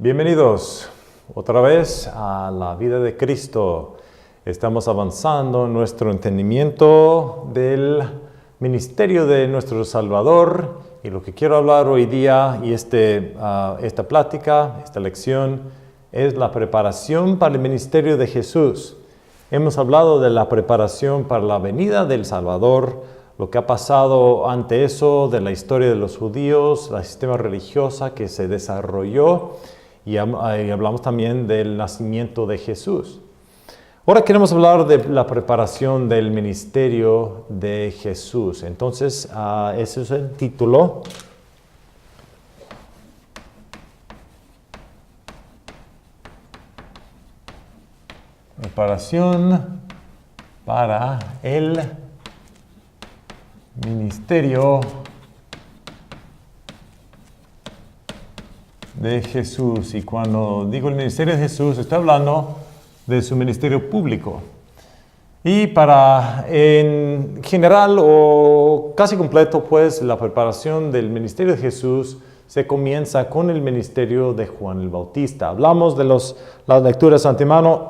Bienvenidos otra vez a la vida de Cristo. Estamos avanzando en nuestro entendimiento del ministerio de nuestro Salvador y lo que quiero hablar hoy día y esta plática, esta lección, es la preparación para el ministerio de Jesús. Hemos hablado de la preparación para la venida del Salvador, lo que ha pasado ante eso, de la historia de los judíos, la sistema religiosa que se desarrolló y hablamos también del nacimiento de Jesús. Ahora queremos hablar de la preparación del ministerio de Jesús. Entonces, ese es el título. Preparación para el ministerio de Jesús. Y cuando digo el ministerio de Jesús, estoy hablando de su ministerio público. Y en general o casi completo, pues, la preparación del ministerio de Jesús se comienza con el ministerio de Juan el Bautista. Hablamos de las lecturas antemano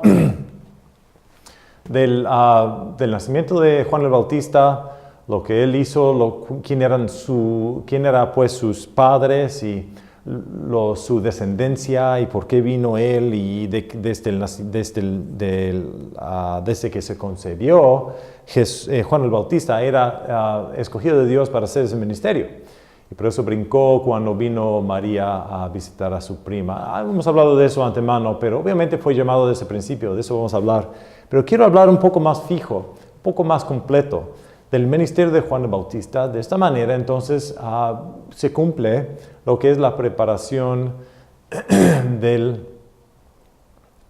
del nacimiento de Juan el Bautista, lo que él hizo, quién eran pues sus padres y su descendencia y por qué vino él y desde que se concebió, Juan el Bautista era escogido de Dios para hacer ese ministerio. Y por eso brincó cuando vino María a visitar a su prima. Hemos hablado de eso antemano, pero obviamente fue llamado desde el principio, de eso vamos a hablar. Pero quiero hablar un poco más fijo, un poco más completo del ministerio de Juan el Bautista. De esta manera, entonces, se cumple lo que es la preparación del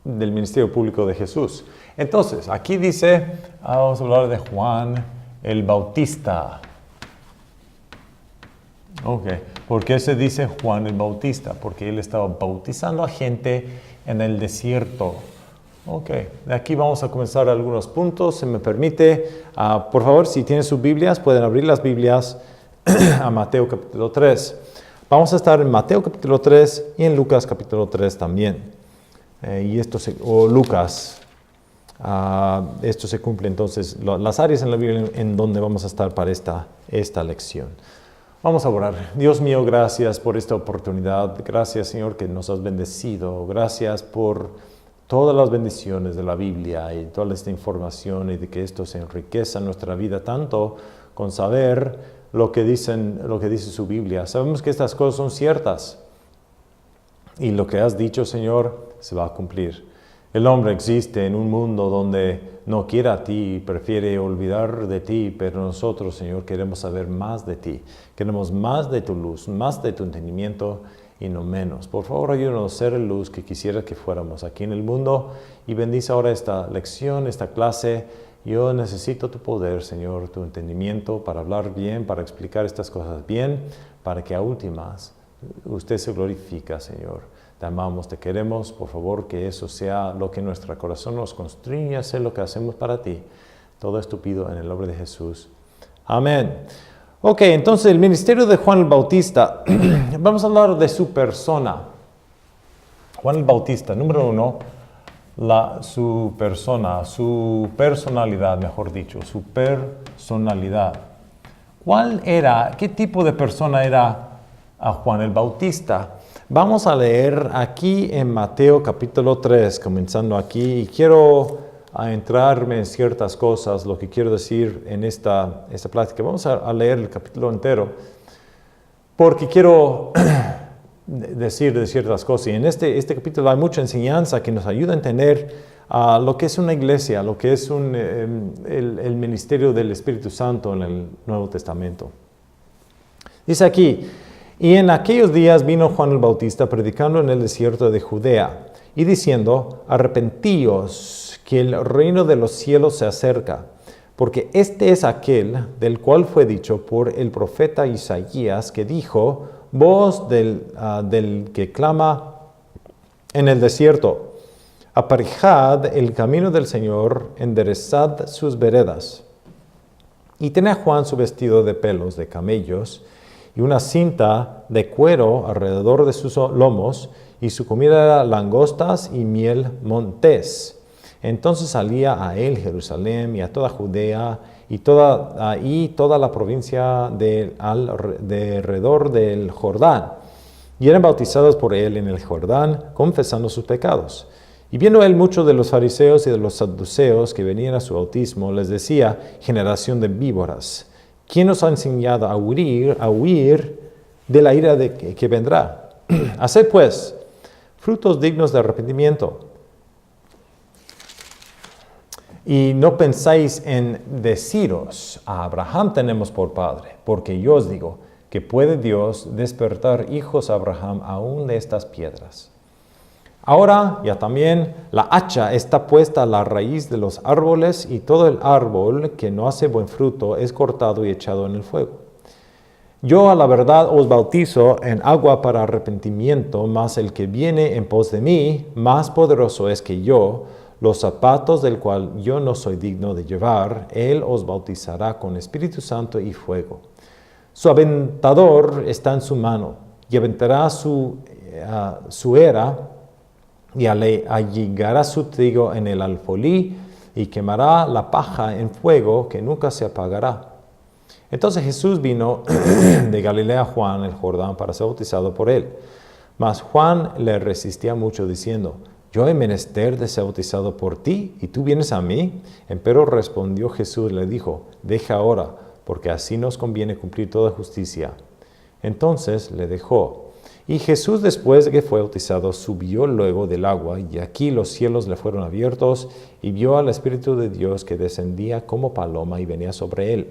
ministerio público de Jesús. Entonces, aquí dice, vamos a hablar de Juan el Bautista. Ok, ¿por qué se dice Juan el Bautista? Porque él estaba bautizando a gente en el desierto. Ok, de aquí vamos a comenzar algunos puntos, se me permite. Por favor, si tienen sus Biblias, pueden abrir las Biblias a Mateo capítulo 3. Vamos a estar en Mateo capítulo 3 y en Lucas capítulo 3 también. Lucas. Esto se cumple entonces, las áreas en la Biblia en donde vamos a estar para esta lección. Vamos a orar. Dios mío, gracias por esta oportunidad. Gracias, Señor, que nos has bendecido. Gracias por todas las bendiciones de la Biblia y toda esta información y de que esto se enriqueza en nuestra vida tanto con saber lo que dice su Biblia. Sabemos que estas cosas son ciertas y lo que has dicho, Señor, se va a cumplir. El hombre existe en un mundo donde no quiere a ti y prefiere olvidar de ti, pero nosotros, Señor, queremos saber más de ti. Queremos más de tu luz, más de tu entendimiento y no menos. Por favor, ayúdanos a ser la luz que quisiera que fuéramos aquí en el mundo y bendice ahora esta lección, esta clase. Yo necesito tu poder, Señor, tu entendimiento para hablar bien, para explicar estas cosas bien, para que a últimas usted se glorifica, Señor. Te amamos, te queremos. Por favor, que eso sea lo que nuestro corazón nos constriña a hacer lo que hacemos para ti. Todo esto pido en el nombre de Jesús. Amén. Ok, entonces el ministerio de Juan el Bautista. Vamos a hablar de su persona. Juan el Bautista, número uno, su persona, su personalidad, mejor dicho, su personalidad. ¿Qué tipo de persona era a Juan el Bautista? Vamos a leer aquí en Mateo capítulo 3, comenzando aquí, y quiero entrarme en ciertas cosas, lo que quiero decir en esta plática. Vamos a leer el capítulo entero, porque quiero decir de ciertas cosas. Y en este capítulo hay mucha enseñanza que nos ayuda a entender lo que es una iglesia, lo que es el ministerio del Espíritu Santo en el Nuevo Testamento. Dice aquí: y en aquellos días vino Juan el Bautista predicando en el desierto de Judea y diciendo: arrepentíos, que el reino de los cielos se acerca, porque este es aquel del cual fue dicho por el profeta Isaías, que dijo: voz del que clama en el desierto, aparejad el camino del Señor, enderezad sus veredas. Y tenía Juan su vestido de pelos de camellos y una cinta de cuero alrededor de sus lomos, y su comida era langostas y miel montés. Entonces salía a él Jerusalén y a toda Judea y toda la provincia de alrededor del Jordán. Y eran bautizados por él en el Jordán, confesando sus pecados. Y viendo él muchos de los fariseos y de los saduceos que venían a su bautismo, les decía: generación de víboras, ¿quién os ha enseñado a huir de la ira que vendrá? Haced pues frutos dignos de arrepentimiento. Y no pensáis en deciros: a Abraham tenemos por padre, porque yo os digo que puede Dios despertar hijos a Abraham aún de estas piedras. Ahora ya también la hacha está puesta a la raíz de los árboles, y todo el árbol que no hace buen fruto es cortado y echado en el fuego. Yo a la verdad os bautizo en agua para arrepentimiento, mas el que viene en pos de mí, más poderoso es que yo, los zapatos del cual yo no soy digno de llevar, él os bautizará con Espíritu Santo y fuego. Su aventador está en su mano, y aventará su era, y allegará su trigo en el alfolí, y quemará la paja en fuego que nunca se apagará. Entonces Jesús vino de Galilea a Juan el Jordán para ser bautizado por él. Mas Juan le resistía mucho, diciendo: yo he menester de ser bautizado por ti, y tú vienes a mí. Empero respondió Jesús y le dijo: deja ahora, porque así nos conviene cumplir toda justicia. Entonces le dejó. Y Jesús, después de que fue bautizado, subió luego del agua, y aquí los cielos le fueron abiertos, y vio al Espíritu de Dios que descendía como paloma y venía sobre él.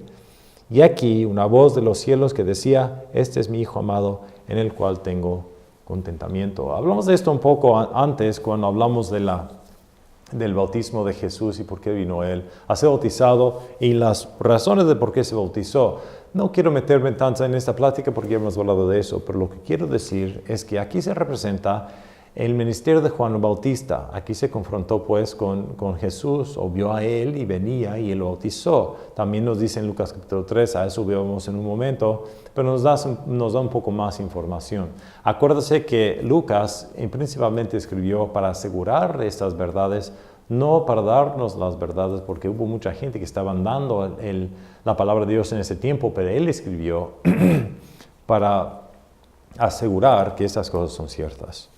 Y aquí una voz de los cielos que decía: este es mi Hijo amado, en el cual tengo contentamiento. Hablamos de esto un poco antes, cuando hablamos del bautismo de Jesús y por qué vino él a ser bautizado y las razones de por qué se bautizó. No quiero meterme tanto en esta plática porque ya hemos hablado de eso, pero lo que quiero decir es que aquí se representa el ministerio de Juan el Bautista. Aquí se confrontó pues con Jesús, o vio a él y venía y él lo bautizó. También nos dice en Lucas capítulo 3, a eso vemos en un momento, pero nos da un poco más información. Acuérdese que Lucas principalmente escribió para asegurar estas verdades, no para darnos las verdades, porque hubo mucha gente que estaba dando la palabra de Dios en ese tiempo, pero él escribió para asegurar que estas cosas son ciertas.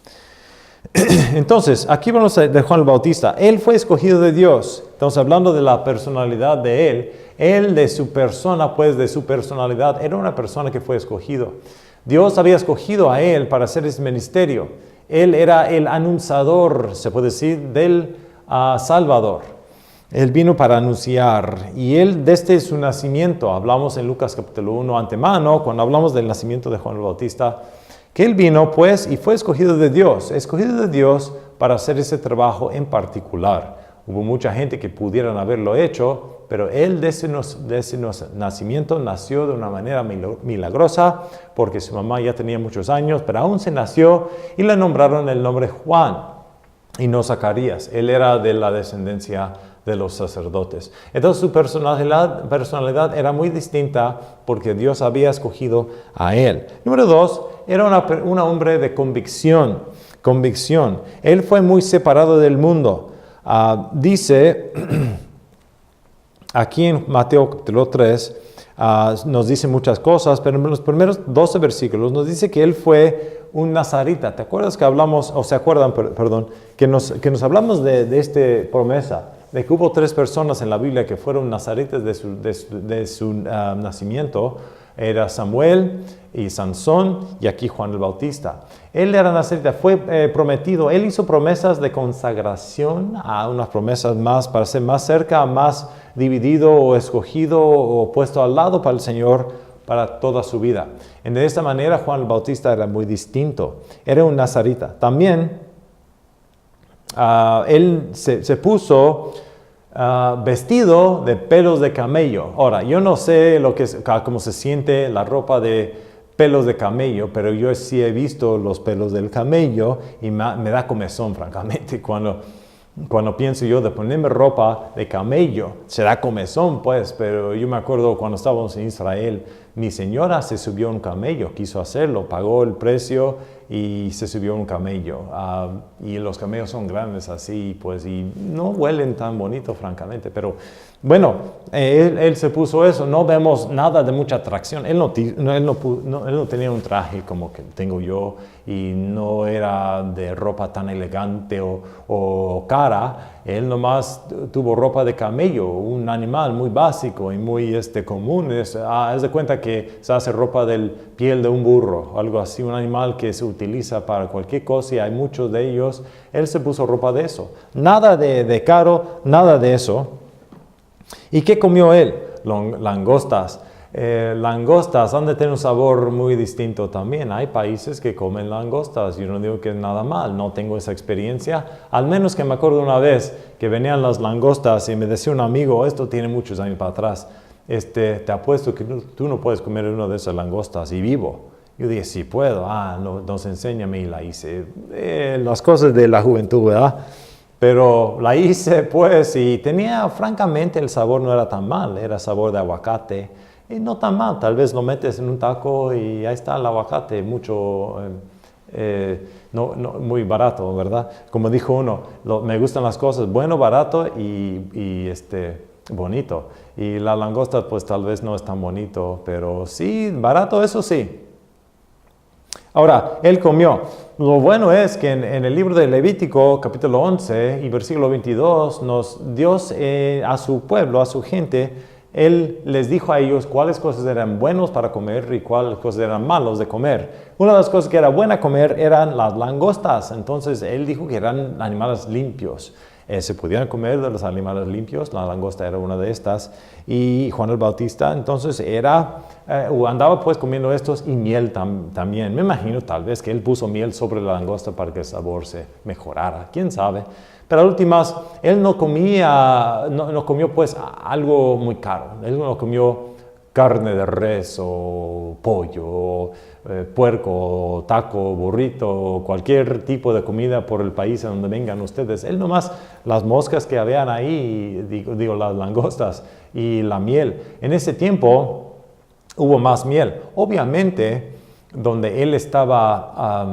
Entonces, aquí vamos de Juan el Bautista. Él fue escogido de Dios. Estamos hablando de la personalidad de él. Él de su persona, pues de su personalidad, era una persona que fue escogido. Dios había escogido a él para hacer ese ministerio. Él era el anunciador, se puede decir, del Salvador. Él vino para anunciar, y él desde su nacimiento, hablamos en Lucas capítulo 1 antemano, cuando hablamos del nacimiento de Juan el Bautista, que él vino pues y fue escogido de Dios para hacer ese trabajo en particular. Hubo mucha gente que pudieran haberlo hecho, pero él desde su nacimiento nació de una manera milagrosa, porque su mamá ya tenía muchos años, pero aún se nació y le nombraron el nombre Juan y no Zacarías. Él era de la descendencia de los sacerdotes. Entonces su personalidad era muy distinta porque Dios había escogido a él. Número 2, era un hombre de convicción. Él fue muy separado del mundo. Dice aquí en Mateo capítulo 3, nos dice muchas cosas, pero en los primeros 12 versículos nos dice que él fue un nazarita. ¿Te acuerdas que hablamos, o se acuerdan, perdón, que nos hablamos de esta promesa, de que hubo 3 personas en la Biblia que fueron nazaritas de su nacimiento? Era Samuel y Sansón, y aquí Juan el Bautista. Él era nazarita, fue prometido. Él hizo promesas de consagración, a unas promesas más para ser más cerca, más dividido o escogido o puesto al lado para el Señor para toda su vida. De esta manera Juan el Bautista era muy distinto. Era un nazarita. También él se puso vestido de pelos de camello. Ahora, yo no sé cómo se siente la ropa de pelos de camello, pero yo sí he visto los pelos del camello y me da comezón, francamente, cuando pienso yo de ponerme ropa de camello. Se da comezón, pues, pero yo me acuerdo cuando estábamos en Israel, Mi señora se subió a un camello, quiso hacerlo, pagó el precio y se subió a un camello. Y los camellos son grandes así, pues, y no huelen tan bonito, francamente. Pero bueno, él se puso eso. No vemos nada de mucha atracción. Él no tenía un traje como que tengo yo y no era de ropa tan elegante o cara. Él nomás tuvo ropa de camello, un animal muy básico y muy común. Es de cuenta que se hace ropa de piel de un burro, algo así, un animal que se utiliza para cualquier cosa y hay muchos de ellos. Él se puso ropa de eso. Nada de caro, nada de eso. ¿Y qué comió él? Langostas. Langostas han de tener un sabor muy distinto también. Hay países que comen langostas. Yo no digo que es nada mal, no tengo esa experiencia. Al menos que me acuerdo una vez que venían las langostas y me decía un amigo, esto tiene muchos años para atrás, te apuesto que tú no puedes comer una de esas langostas y vivo. Yo dije, sí puedo. No, entonces enséñame y la hice. Las cosas de la juventud, ¿verdad? Pero la hice pues y tenía, francamente, el sabor no era tan mal. Era sabor de aguacate. Y no tan mal, tal vez lo metes en un taco y ahí está el aguacate, muy barato, ¿verdad? Como dijo uno, me gustan las cosas bueno, barato y bonito. Y la langosta pues tal vez no es tan bonito, pero sí, barato, eso sí. Ahora, él comió. Lo bueno es que en el libro de Levítico, capítulo 11 y versículo 22, Dios a su pueblo, a su gente, Él les dijo a ellos cuáles cosas eran buenos para comer y cuáles cosas eran malos de comer. Una de las cosas que era buena comer eran las langostas. Entonces, Él dijo que eran animales limpios. Se podían comer de los animales limpios, la langosta era una de estas. Y Juan el Bautista, entonces, andaba pues comiendo estos y miel también. Me imagino tal vez que Él puso miel sobre la langosta para que el sabor se mejorara. ¿Quién sabe? Pero a últimas, él no comió pues algo muy caro. Él no comió carne de res o pollo, o puerco, o taco, burrito, o cualquier tipo de comida por el país a donde vengan ustedes. Él nomás las moscas que habían ahí, digo las langostas y la miel. En ese tiempo hubo más miel. Obviamente, donde él estaba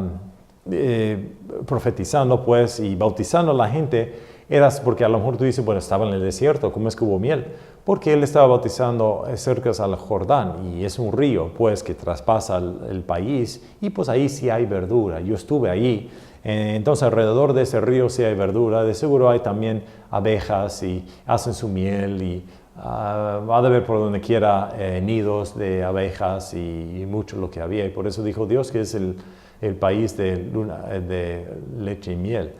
profetizando pues y bautizando a la gente, era porque a lo mejor tú dices, bueno, estaba en el desierto, ¿cómo es que hubo miel? Porque él estaba bautizando cerca al Jordán y es un río pues que traspasa el país y pues ahí sí hay verdura. Yo estuve ahí, entonces alrededor de ese río sí hay verdura, de seguro hay también abejas y hacen su miel y va a haber por donde quiera nidos de abejas y mucho lo que había y por eso dijo Dios que es el país de leche y miel.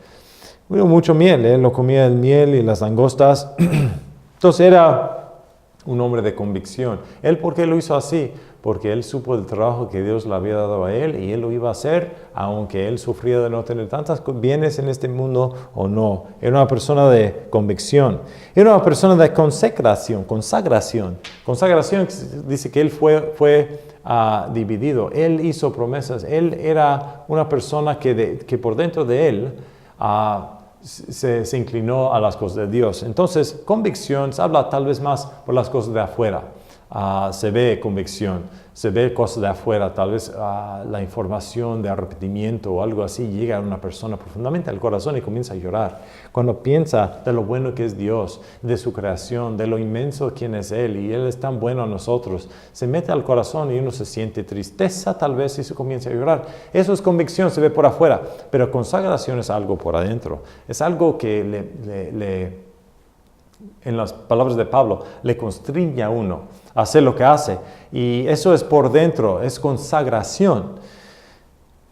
Hubo mucho miel, él no comía el miel y las langostas. Entonces era un hombre de convicción. ¿Él por qué lo hizo así? Porque él supo el trabajo que Dios le había dado a él y él lo iba a hacer, aunque él sufría de no tener tantos bienes en este mundo o no. Era una persona de convicción. Era una persona de consagración. Consagración dice que él fue dividido. Él hizo promesas. Él era una persona que por dentro de él se inclinó a las cosas de Dios. Entonces, convicción se habla tal vez más por las cosas de afuera. Se ve convicción, se ve cosas de afuera, tal vez la información de arrepentimiento o algo así llega a una persona profundamente al corazón y comienza a llorar. Cuando piensa de lo bueno que es Dios, de su creación, de lo inmenso quién es Él y Él es tan bueno a nosotros, se mete al corazón y uno se siente tristeza tal vez y se comienza a llorar. Eso es convicción, se ve por afuera, pero consagración es algo por adentro. Es algo que en las palabras de Pablo, le constriña a uno a hacer lo que hace. Y eso es por dentro, es consagración.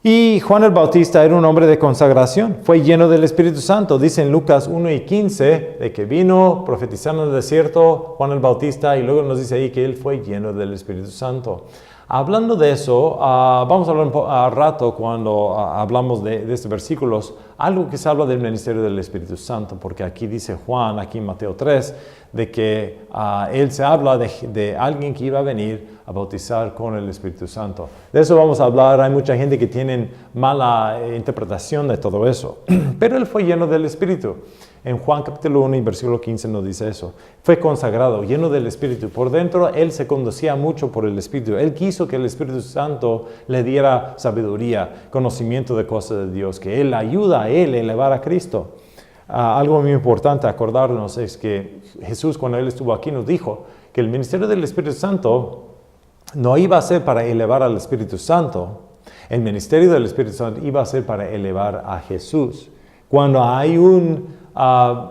Y Juan el Bautista era un hombre de consagración, fue lleno del Espíritu Santo. Dice en Lucas 1:15 de que vino profetizando en el desierto Juan el Bautista y luego nos dice ahí que él fue lleno del Espíritu Santo. Hablando de eso, vamos a hablar un rato cuando hablamos de estos versículos, algo que se habla del ministerio del Espíritu Santo, porque aquí dice Juan, aquí en Mateo 3, de que él se habla de alguien que iba a venir a bautizar con el Espíritu Santo. De eso vamos a hablar, hay mucha gente que tiene mala interpretación de todo eso, pero él fue lleno del Espíritu. En Juan capítulo 1 y versículo 15 nos dice eso. Fue consagrado, lleno del Espíritu. Por dentro él se conducía mucho por el Espíritu. Él quiso que el Espíritu Santo le diera sabiduría, conocimiento de cosas de Dios, que él ayuda a él a elevar a Cristo. Algo muy importante acordarnos es que Jesús, cuando él estuvo aquí, nos dijo que el ministerio del Espíritu Santo no iba a ser para elevar al Espíritu Santo. El ministerio del Espíritu Santo iba a ser para elevar a Jesús. Cuando hay una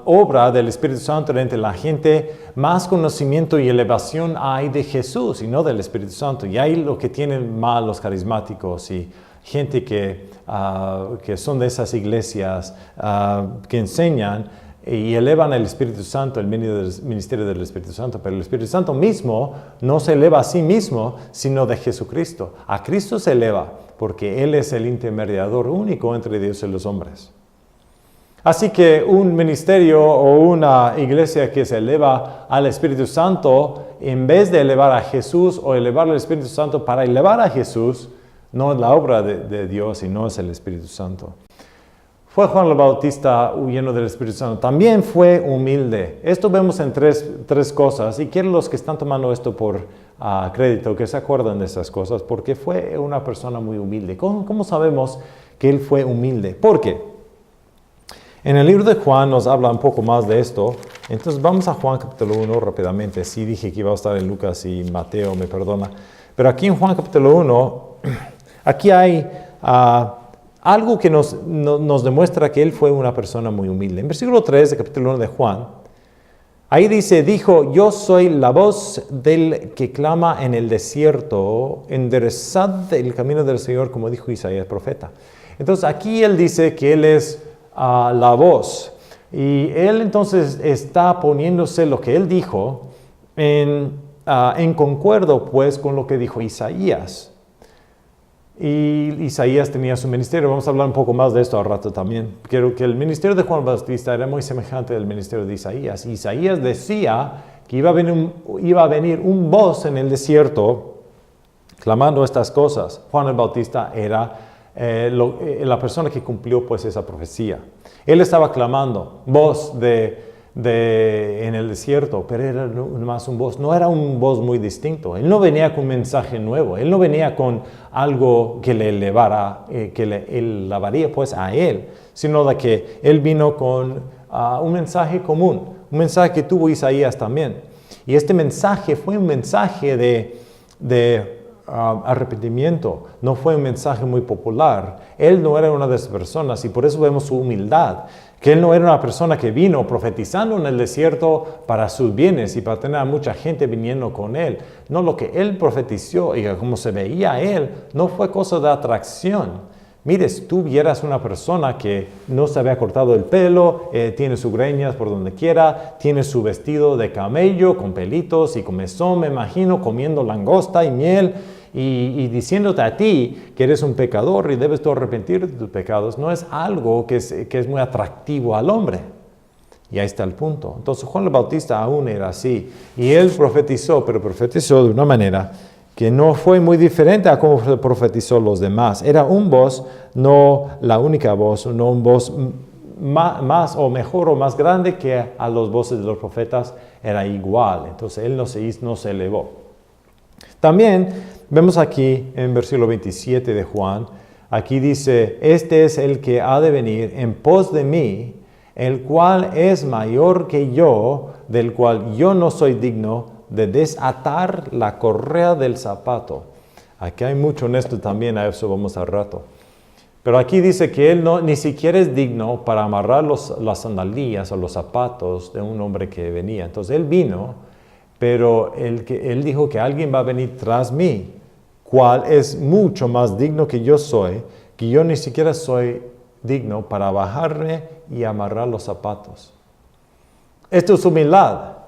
obra del Espíritu Santo entre la gente, más conocimiento y elevación hay de Jesús y no del Espíritu Santo. Y hay lo que tienen mal los carismáticos y gente que son de esas iglesias que enseñan y elevan el Espíritu Santo, el ministerio del Espíritu Santo. Pero el Espíritu Santo mismo no se eleva a sí mismo, sino de Jesucristo. A Cristo se eleva porque Él es el intermediador único entre Dios y los hombres. Así que un ministerio o una iglesia que se eleva al Espíritu Santo, en vez de elevar a Jesús o elevar al Espíritu Santo para elevar a Jesús, no es la obra de Dios y no es el Espíritu Santo. Fue Juan el Bautista lleno del Espíritu Santo. También fue humilde. Esto vemos en tres cosas. Y quiero los que están tomando esto por crédito, que se acuerdan de esas cosas, porque fue una persona muy humilde. ¿Cómo sabemos que él fue humilde? Porque en el libro de Juan nos habla un poco más de esto. Entonces vamos a Juan capítulo 1 rápidamente. Sí dije que iba a estar en Lucas y Mateo, me perdona. Pero aquí en Juan capítulo 1, aquí hay algo que nos demuestra que él fue una persona muy humilde. En versículo 3 del capítulo 1 de Juan, ahí dijo, yo soy la voz del que clama en el desierto, enderezad el camino del Señor, como dijo Isaías profeta. Entonces aquí él dice que él es la voz. Y él entonces está poniéndose lo que él dijo en concuerdo pues con lo que dijo Isaías. Y Isaías tenía su ministerio. Vamos a hablar un poco más de esto al rato también. Quiero que el ministerio de Juan Bautista era muy semejante al ministerio de Isaías. Isaías decía que iba a venir un voz en el desierto clamando estas cosas. Juan el Bautista era la persona que cumplió pues esa profecía. Él estaba clamando, voz en el desierto, pero era más un voz, no era un voz muy distinto. Él no venía con un mensaje nuevo, él no venía con algo que le elevara, que le elevaría pues a él, sino de que él vino con un mensaje común, un mensaje que tuvo Isaías también. Y este mensaje fue un mensaje de arrepentimiento, no fue un mensaje muy popular. Él no era una de esas personas y por eso vemos su humildad, que él no era una persona que vino profetizando en el desierto para sus bienes y para tener a mucha gente viniendo con él. No, lo que él profetizó y como se veía a él, no fue cosa de atracción. Mire, si tú vieras una persona que no se había cortado el pelo, tiene sus greñas por donde quiera, tiene su vestido de camello con pelitos y comezón, me imagino, comiendo langosta y miel y diciéndote a ti que eres un pecador y debes tú arrepentir de tus pecados, no es algo que es muy atractivo al hombre. Y ahí está el punto. Entonces Juan el Bautista aún era así y él profetizó, pero profetizó de una manera que no fue muy diferente a cómo profetizó los demás. Era un voz, no la única voz, no un voz más o mejor o más grande que a los voces de los profetas, era igual. Entonces él no se elevó. También vemos aquí en versículo 27 de Juan, aquí dice, este es el que ha de venir en pos de mí, el cual es mayor que yo, del cual yo no soy digno de desatar la correa del zapato. Aquí hay mucho en esto también, a eso vamos al rato. Pero aquí dice que él ni siquiera es digno para amarrar las sandalias o los zapatos de un hombre que venía. Entonces él vino, pero él dijo que alguien va a venir tras mí, cual es mucho más digno que yo soy, que yo ni siquiera soy digno para bajarme y amarrar los zapatos. Esto es humildad.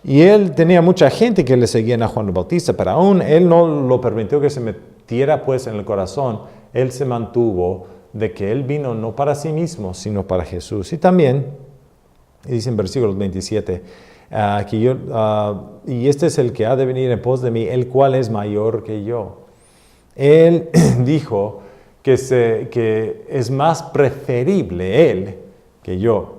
Y él tenía mucha gente que le seguían a Juan el Bautista, pero aún él no lo permitió que se metiera pues en el corazón. Él se mantuvo de que él vino no para sí mismo, sino para Jesús. Y también, dice en versículos 27, y este es el que ha de venir en pos de mí, el cual es mayor que yo. Él dijo que es más preferible él que yo.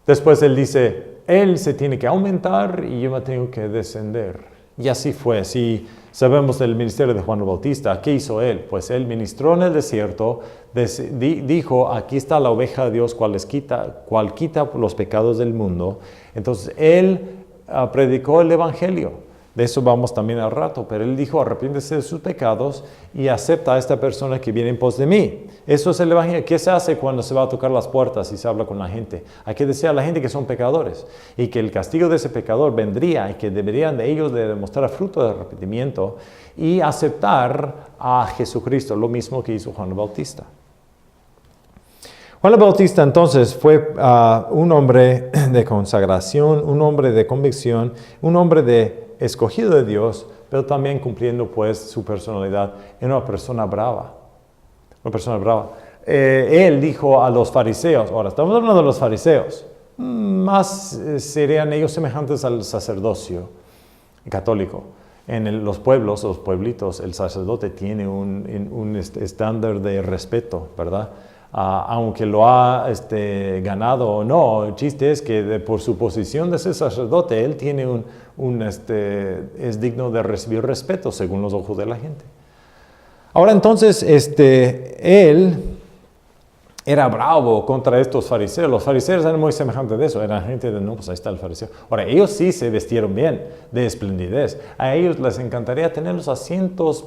Después él dice, él se tiene que aumentar y yo me tengo que descender. Y así fue. Si sabemos del ministerio de Juan el Bautista, ¿qué hizo él? Pues él ministró en el desierto, dijo, aquí está la oveja de Dios, cual quita los pecados del mundo. Entonces él predicó el evangelio. De eso vamos también al rato, pero él dijo, arrepiéntese de sus pecados y acepta a esta persona que viene en pos de mí. Eso es el evangelio. ¿Qué se hace cuando se va a tocar las puertas y se habla con la gente? Hay que decir a la gente que son pecadores y que el castigo de ese pecador vendría y que deberían de ellos de demostrar fruto de arrepentimiento y aceptar a Jesucristo, lo mismo que hizo Juan el Bautista. Juan el Bautista entonces fue un hombre de consagración, un hombre de convicción, un hombre escogido de Dios, pero también cumpliendo pues su personalidad en una persona brava. Una persona brava. Él dijo a los fariseos, ahora estamos hablando de los fariseos, más serían ellos semejantes al sacerdocio católico. En los pueblos, los pueblitos, el sacerdote tiene un estándar de respeto, ¿verdad? Aunque lo ha ganado o no, el chiste es que por su posición de ser sacerdote, él tiene es digno de recibir respeto según los ojos de la gente. Ahora entonces, él era bravo contra estos fariseos. Los fariseos eran muy semejantes de eso. Eran gente de, no, pues ahí está el fariseo. Ahora, ellos sí se vistieron bien, de esplendidez. A ellos les encantaría tener los asientos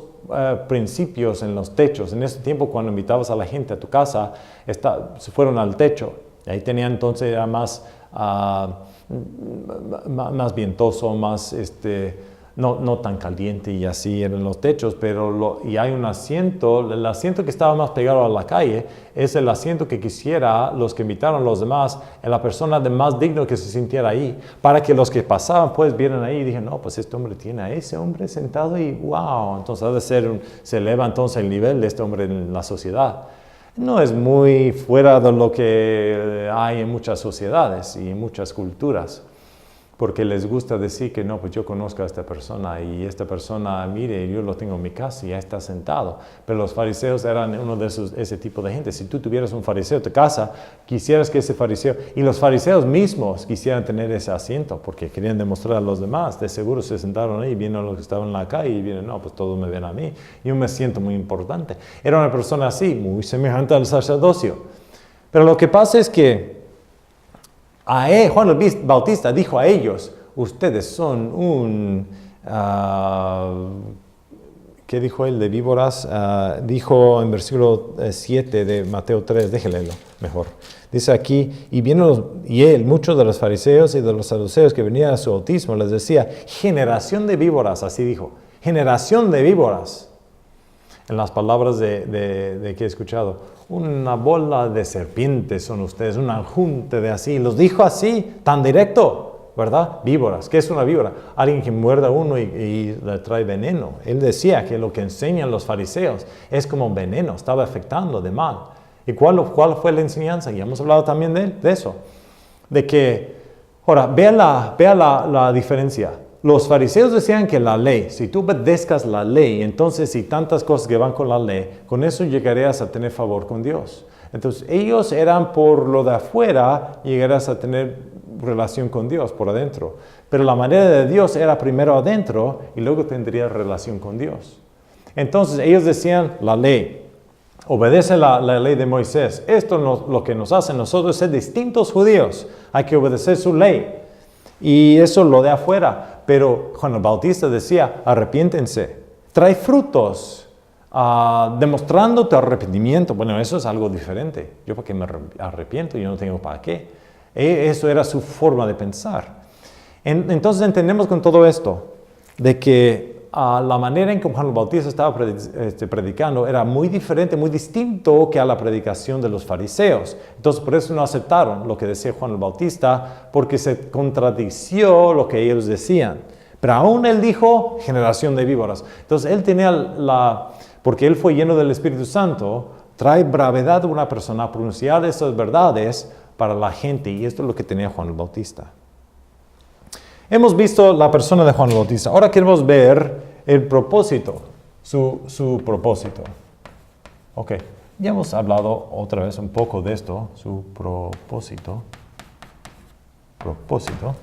principios en los techos. En ese tiempo, cuando invitabas a la gente a tu casa, se fueron al techo. Y ahí tenían entonces era más vientoso, más no tan caliente y así eran los techos, y hay un asiento, el asiento que estaba más pegado a la calle es el asiento que quisiera los que invitaron a los demás, la persona de más digno que se sintiera ahí, para que los que pasaban pues vieran ahí y dijeran, no, pues este hombre tiene a ese hombre sentado y wow, entonces se eleva entonces el nivel de este hombre en la sociedad. No es muy fuera de lo que hay en muchas sociedades y en muchas culturas. Porque les gusta decir que no, pues yo conozco a esta persona y esta persona, mire, yo lo tengo en mi casa y ya está sentado. Pero los fariseos eran uno de ese tipo de gente. Si tú tuvieras un fariseo en tu casa, quisieras que ese fariseo, y los fariseos mismos quisieran tener ese asiento porque querían demostrar a los demás. De seguro se sentaron ahí, vieron los que estaban en la calle y vieron, no, pues todos me ven a mí. Yo me siento muy importante. Era una persona así, muy semejante al sacerdocio. Pero lo que pasa es que Juan el Bautista dijo a ellos, ustedes son ¿qué dijo él de víboras? Dijo en versículo 7 de Mateo 3, déjenlo mejor. Dice aquí, muchos de los fariseos y de los saduceos que venían a su bautismo les decía, generación de víboras, así dijo, generación de víboras. En las palabras de que he escuchado, una bola de serpientes son ustedes, una junta de así. Los dijo así, tan directo, ¿verdad? Víboras. ¿Qué es una víbora? Alguien que muerda a uno y le trae veneno. Él decía que lo que enseñan los fariseos es como veneno, estaba afectando de mal. ¿Y cuál fue la enseñanza? Y hemos hablado también de eso. De que, ahora, vea la diferencia. Los fariseos decían que la ley, si tú obedezcas la ley, entonces y tantas cosas que van con la ley, con eso llegarías a tener favor con Dios. Entonces ellos eran por lo de afuera, llegarías a tener relación con Dios por adentro. Pero la manera de Dios era primero adentro y luego tendrías relación con Dios. Entonces ellos decían la ley, obedece la ley de Moisés. Esto lo que nos hace nosotros ser distintos judíos, hay que obedecer su ley. Y eso lo de afuera. Pero Juan el Bautista decía, arrepiéntense, trae frutos, demostrando tu arrepentimiento. Bueno, eso es algo diferente. Yo para qué me arrepiento, yo no tengo para qué. Eso era su forma de pensar. Entonces entendemos con todo esto, de que la manera en que Juan el Bautista estaba predicando era muy diferente, muy distinto que a la predicación de los fariseos. Entonces por eso no aceptaron lo que decía Juan el Bautista, porque se contradició lo que ellos decían. Pero aún él dijo, generación de víboras. Entonces él tenía porque él fue lleno del Espíritu Santo, trae bravedad de una persona a pronunciar esas verdades para la gente, y esto es lo que tenía Juan el Bautista. Hemos visto la persona de Juan el Bautista. Ahora queremos ver el propósito, su propósito. Ok, ya hemos hablado otra vez un poco de esto, su propósito. propósito.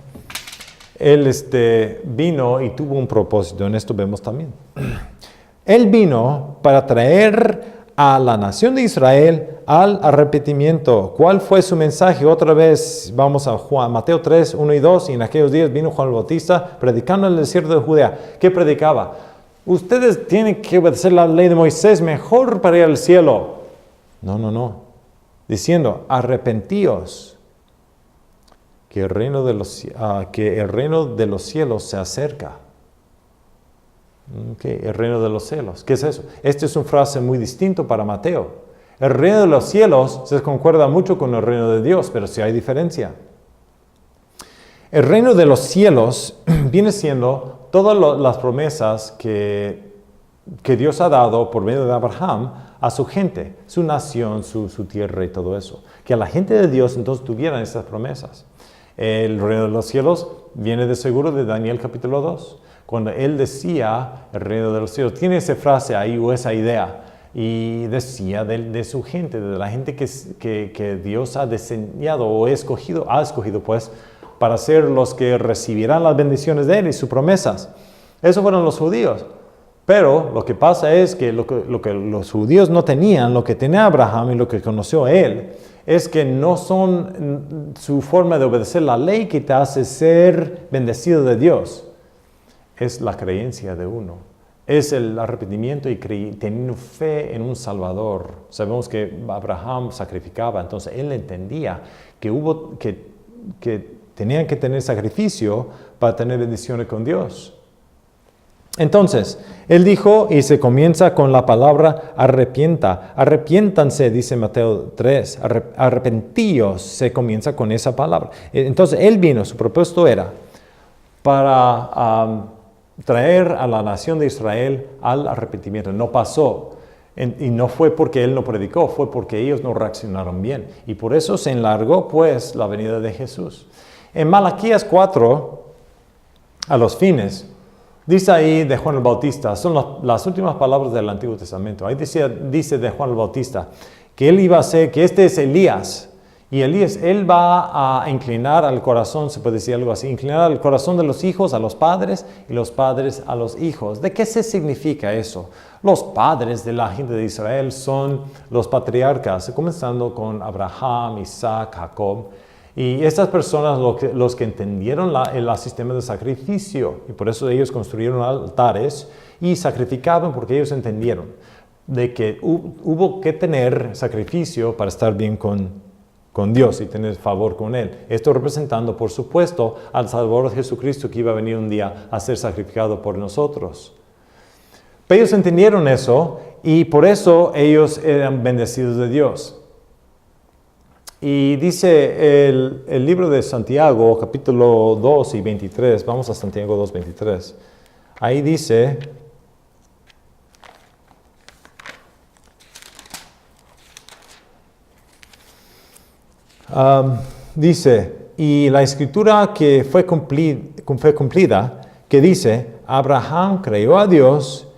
Él vino y tuvo un propósito, en esto vemos también. Él vino para traer a la nación de Israel al arrepentimiento. ¿Cuál fue su mensaje? Otra vez vamos a Mateo 3, 1 y 2. Y en aquellos días vino Juan el Bautista predicando en el desierto de Judea. ¿Qué predicaba? Ustedes tienen que obedecer la ley de Moisés, mejor para ir al cielo. No. Diciendo, arrepentíos, que el reino de los cielos se acerca. El reino de los cielos. ¿Qué es eso? Esta es una frase muy distinta para Mateo. El reino de los cielos se concuerda mucho con el reino de Dios, pero sí hay diferencia. El reino de los cielos viene siendo todas las promesas que Dios ha dado por medio de Abraham a su gente, su nación, su tierra y todo eso. Que a la gente de Dios entonces tuvieran esas promesas. El reino de los cielos viene de seguro de Daniel capítulo 2. Cuando él decía el reino de los cielos, tiene esa frase ahí o esa idea. Y decía de su gente, de la gente que Dios ha diseñado o ha escogido pues, para ser los que recibirán las bendiciones de él y sus promesas. Esos fueron los judíos. Pero lo que pasa es que lo que los judíos no tenían, lo que tenía Abraham y lo que conoció él, es que no son su forma de obedecer la ley que te hace ser bendecido de Dios. Es la creencia de uno. Es el arrepentimiento y teniendo fe en un Salvador. Sabemos que Abraham sacrificaba, entonces él entendía que tenían que tener sacrificio para tener bendiciones con Dios. Entonces, él dijo y se comienza con la palabra arrepienta. Arrepiéntanse, dice Mateo 3. Arrepentíos, se comienza con esa palabra. Entonces, él vino, su propósito era para traer a la nación de Israel al arrepentimiento. No pasó. Y no fue porque él no predicó, fue porque ellos no reaccionaron bien. Y por eso se enlargó, pues, la venida de Jesús. En Malaquías 4, a los fines, dice ahí de Juan el Bautista, son las últimas palabras del Antiguo Testamento. Ahí dice de Juan el Bautista que él iba a ser, que este es Elías. Y Elías, él va a inclinar al corazón, se puede decir algo así, inclinar al corazón de los hijos a los padres y los padres a los hijos. ¿De qué se significa eso? Los padres de la gente de Israel son los patriarcas, comenzando con Abraham, Isaac, Jacob. Y estas personas, los que entendieron el sistema de sacrificio, y por eso ellos construyeron altares y sacrificaban porque ellos entendieron de que hubo que tener sacrificio para estar bien con Dios y tener favor con Él. Esto representando, por supuesto, al Salvador Jesucristo que iba a venir un día a ser sacrificado por nosotros. Pero ellos entendieron eso y por eso ellos eran bendecidos de Dios. Y dice el libro de Santiago, capítulo 2 y 23, vamos a Santiago 2, 23. Ahí dice, y la escritura que fue cumplida, que dice, Abraham creyó a Dios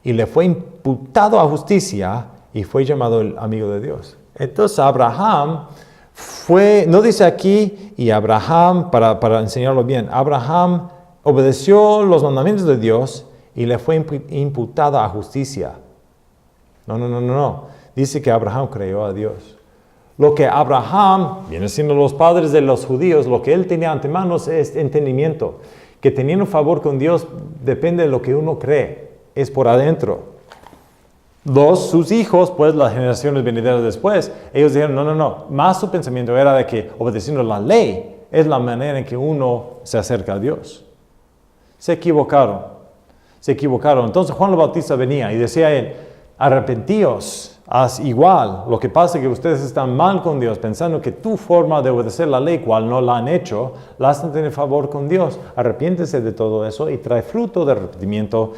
y le fue imputado a justicia y fue llamado el amigo de Dios. Entonces Abraham no dice aquí, y Abraham, para enseñarlo bien, Abraham obedeció los mandamientos de Dios y le fue imputada a justicia. No. Dice que Abraham creyó a Dios. Lo que Abraham, viene siendo los padres de los judíos, lo que él tenía ante manos es entendimiento. Que teniendo favor con Dios depende de lo que uno cree, es por adentro. Sus hijos, pues las generaciones venideras después, ellos dijeron, no. Más su pensamiento era de que obedeciendo la ley es la manera en que uno se acerca a Dios. Se equivocaron. Entonces Juan el Bautista venía y decía a él, arrepentíos, haz igual. Lo que pasa es que ustedes están mal con Dios, pensando que tu forma de obedecer la ley, cual no la han hecho, la hacen tener favor con Dios. Arrepiéntese de todo eso y trae fruto de arrepentimiento.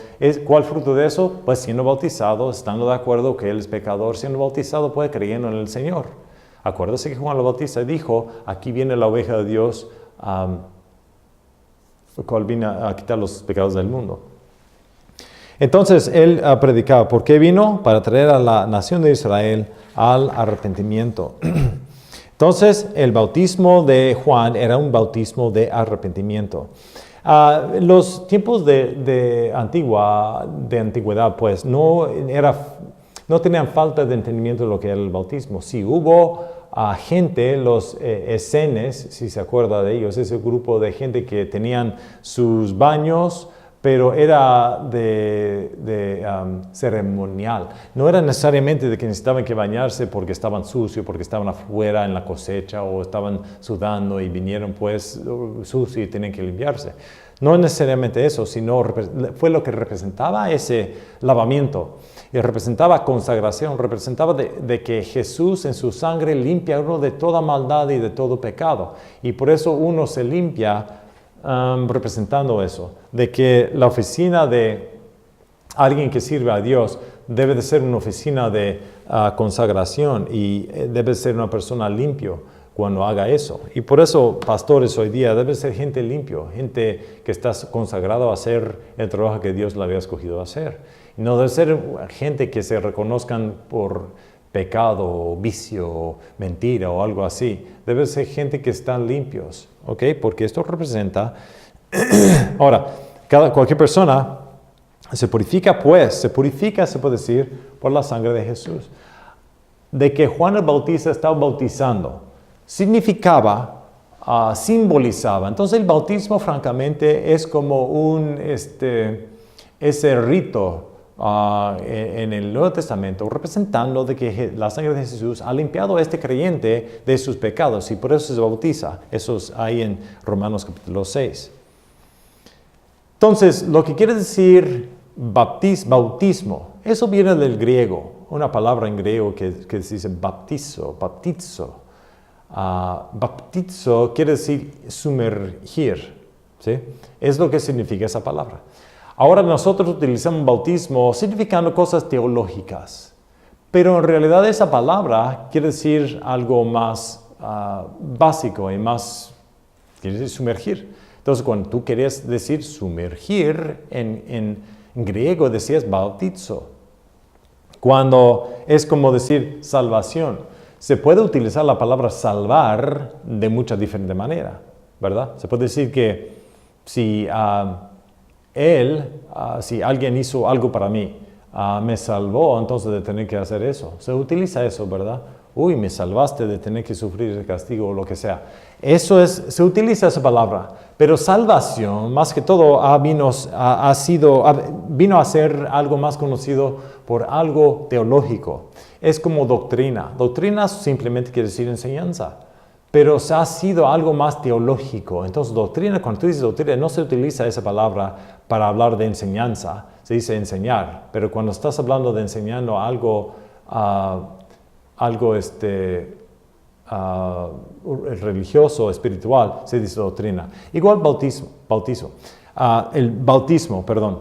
¿Cuál fruto de eso? Pues siendo bautizado, estando de acuerdo que él es pecador, siendo bautizado, pues creyendo en el Señor. Acuérdese que Juan el Bautista dijo, aquí viene la oveja de Dios, cual viene a quitar los pecados del mundo. Entonces él predicaba. ¿Por qué vino? Para traer a la nación de Israel al arrepentimiento. Entonces, el bautismo de Juan era un bautismo de arrepentimiento. Los tiempos de antigüedad, pues, no tenían falta de entendimiento de lo que era el bautismo. Sí, hubo gente, los essenes, si se acuerda de ellos, ese grupo de gente que tenían sus baños, pero era ceremonial. No era necesariamente de que necesitaban que bañarse porque estaban sucios, porque estaban afuera en la cosecha o estaban sudando y vinieron pues sucios y tenían que limpiarse. No necesariamente eso, sino fue lo que representaba ese lavamiento. Y representaba consagración, representaba de que Jesús en su sangre limpia a uno de toda maldad y de todo pecado. Y por eso uno se limpia representando eso, de que la oficina de alguien que sirve a Dios debe de ser una oficina de consagración y debe ser una persona limpio cuando haga eso. Y por eso pastores hoy día deben ser gente limpio, gente que está consagrado a hacer el trabajo que Dios le había escogido a hacer. Y no debe ser gente que se reconozcan por pecado, vicio, mentira o algo así. Debe ser gente que están limpios, ¿ok? Porque esto representa... Ahora, cualquier persona se purifica, se puede decir, por la sangre de Jesús. De que Juan el Bautista estaba bautizando, significaba, simbolizaba. Entonces el bautismo, francamente, es como ese rito en el Nuevo Testamento, representando de que la sangre de Jesús ha limpiado a este creyente de sus pecados y por eso se bautiza. Eso es ahí en Romanos capítulo 6. Entonces, lo que quiere decir bautismo, eso viene del griego, una palabra en griego que se dice baptizo. Baptizo quiere decir sumergir, ¿sí? Es lo que significa esa palabra. Ahora nosotros utilizamos bautismo significando cosas teológicas, pero en realidad esa palabra quiere decir algo más básico y más, quiere decir sumergir. Entonces cuando tú querías decir sumergir, en griego decías bautizo. Cuando es como decir salvación, se puede utilizar la palabra salvar de muchas diferentes maneras, ¿verdad? Se puede decir que si si alguien hizo algo para mí, me salvó entonces de tener que hacer eso. Se utiliza eso, ¿verdad? Uy, me salvaste de tener que sufrir el castigo o lo que sea. Se utiliza esa palabra, pero salvación, más que todo, vino a ser algo más conocido por algo teológico. Es como doctrina. Doctrina simplemente quiere decir enseñanza, pero ha sido algo más teológico. Entonces, doctrina, cuando tú dices doctrina, no se utiliza esa palabra para hablar de enseñanza, se dice enseñar, pero cuando estás hablando de enseñando algo religioso, espiritual, se dice doctrina. Igual bautismo,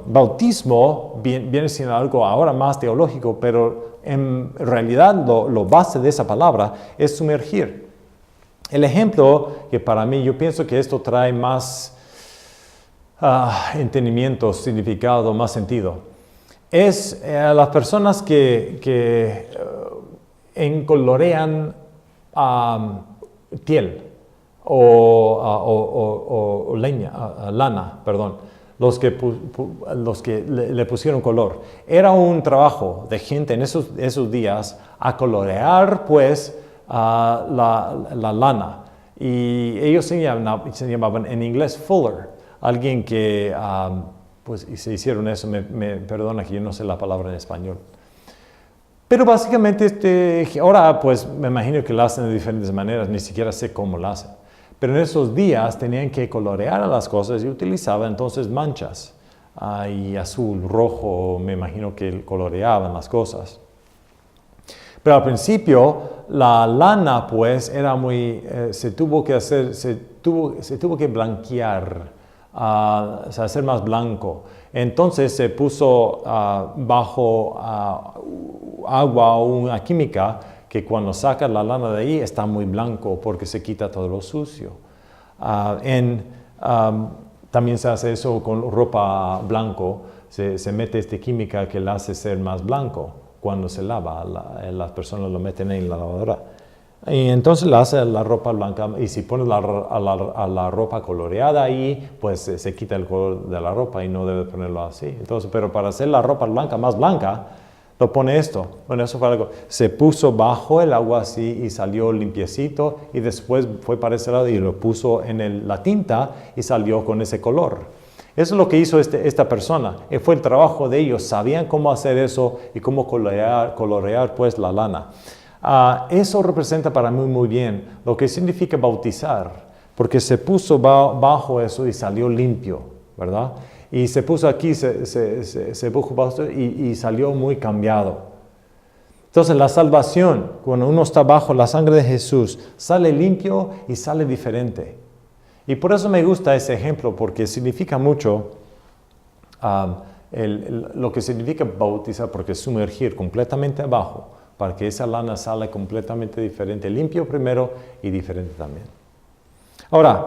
Bautismo viene siendo algo ahora más teológico, pero en realidad lo base de esa palabra es sumergir. El ejemplo que para mí, yo pienso que esto trae más entendimiento, significado, más sentido, es las personas que encolorean piel o lana, los que le pusieron color. Era un trabajo de gente en esos días a colorear pues la lana, y ellos se llamaban en inglés fuller, alguien que pues se hicieron eso. Me perdona que yo no sé la palabra en español. Pero básicamente ahora pues me imagino que lo hacen de diferentes maneras, ni siquiera sé cómo lo hacen. Pero en esos días tenían que colorear las cosas y utilizaban entonces manchas y azul, rojo, me imagino que coloreaban las cosas. Pero al principio la lana pues era se tuvo que blanquear, hacer más blanco. Entonces se puso bajo agua o una química que cuando sacas la lana de ahí está muy blanco porque se quita todo lo sucio. También se hace eso con ropa blanco, se mete esta química que la hace ser más blanco cuando se lava. Las personas lo meten en la lavadora. Y entonces la hace la ropa blanca, y si pones a la ropa coloreada ahí, pues se quita el color de la ropa y no debe ponerlo así. Entonces, pero para hacer la ropa blanca más blanca, lo pone esto. Bueno, eso fue algo. Se puso bajo el agua así y salió limpiecito, y después fue para ese lado y lo puso en la tinta y salió con ese color. Eso es lo que hizo esta persona. Fue el trabajo de ellos. Sabían cómo hacer eso y cómo colorear pues la lana. Eso representa para mí muy bien lo que significa bautizar, porque se puso bajo eso y salió limpio, ¿verdad? Y se puso aquí, se puso bajo y salió muy cambiado. Entonces la salvación, cuando uno está bajo la sangre de Jesús, sale limpio y sale diferente. Y por eso me gusta ese ejemplo, porque significa mucho lo que significa bautizar, porque es sumergir completamente abajo, para que esa lana salga completamente diferente, limpio primero y diferente también. Ahora,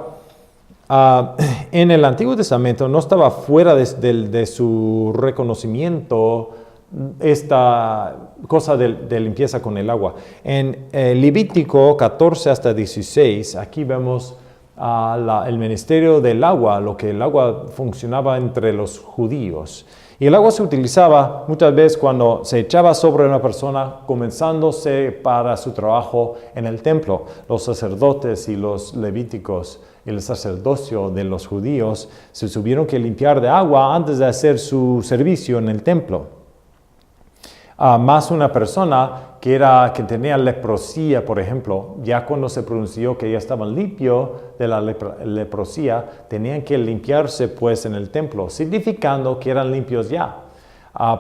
en el Antiguo Testamento no estaba fuera de su reconocimiento esta cosa de limpieza con el agua. En Levítico 14 hasta 16, aquí vemos el ministerio del agua, lo que el agua funcionaba entre los judíos. Y el agua se utilizaba muchas veces cuando se echaba sobre una persona, comenzándose para su trabajo en el templo. Los sacerdotes y los levíticos y el sacerdocio de los judíos se tuvieron que limpiar de agua antes de hacer su servicio en el templo. Más una persona que tenía leprosía, por ejemplo, ya cuando se pronunció que ya estaban limpios de la leprosía, tenían que limpiarse pues en el templo, significando que eran limpios ya.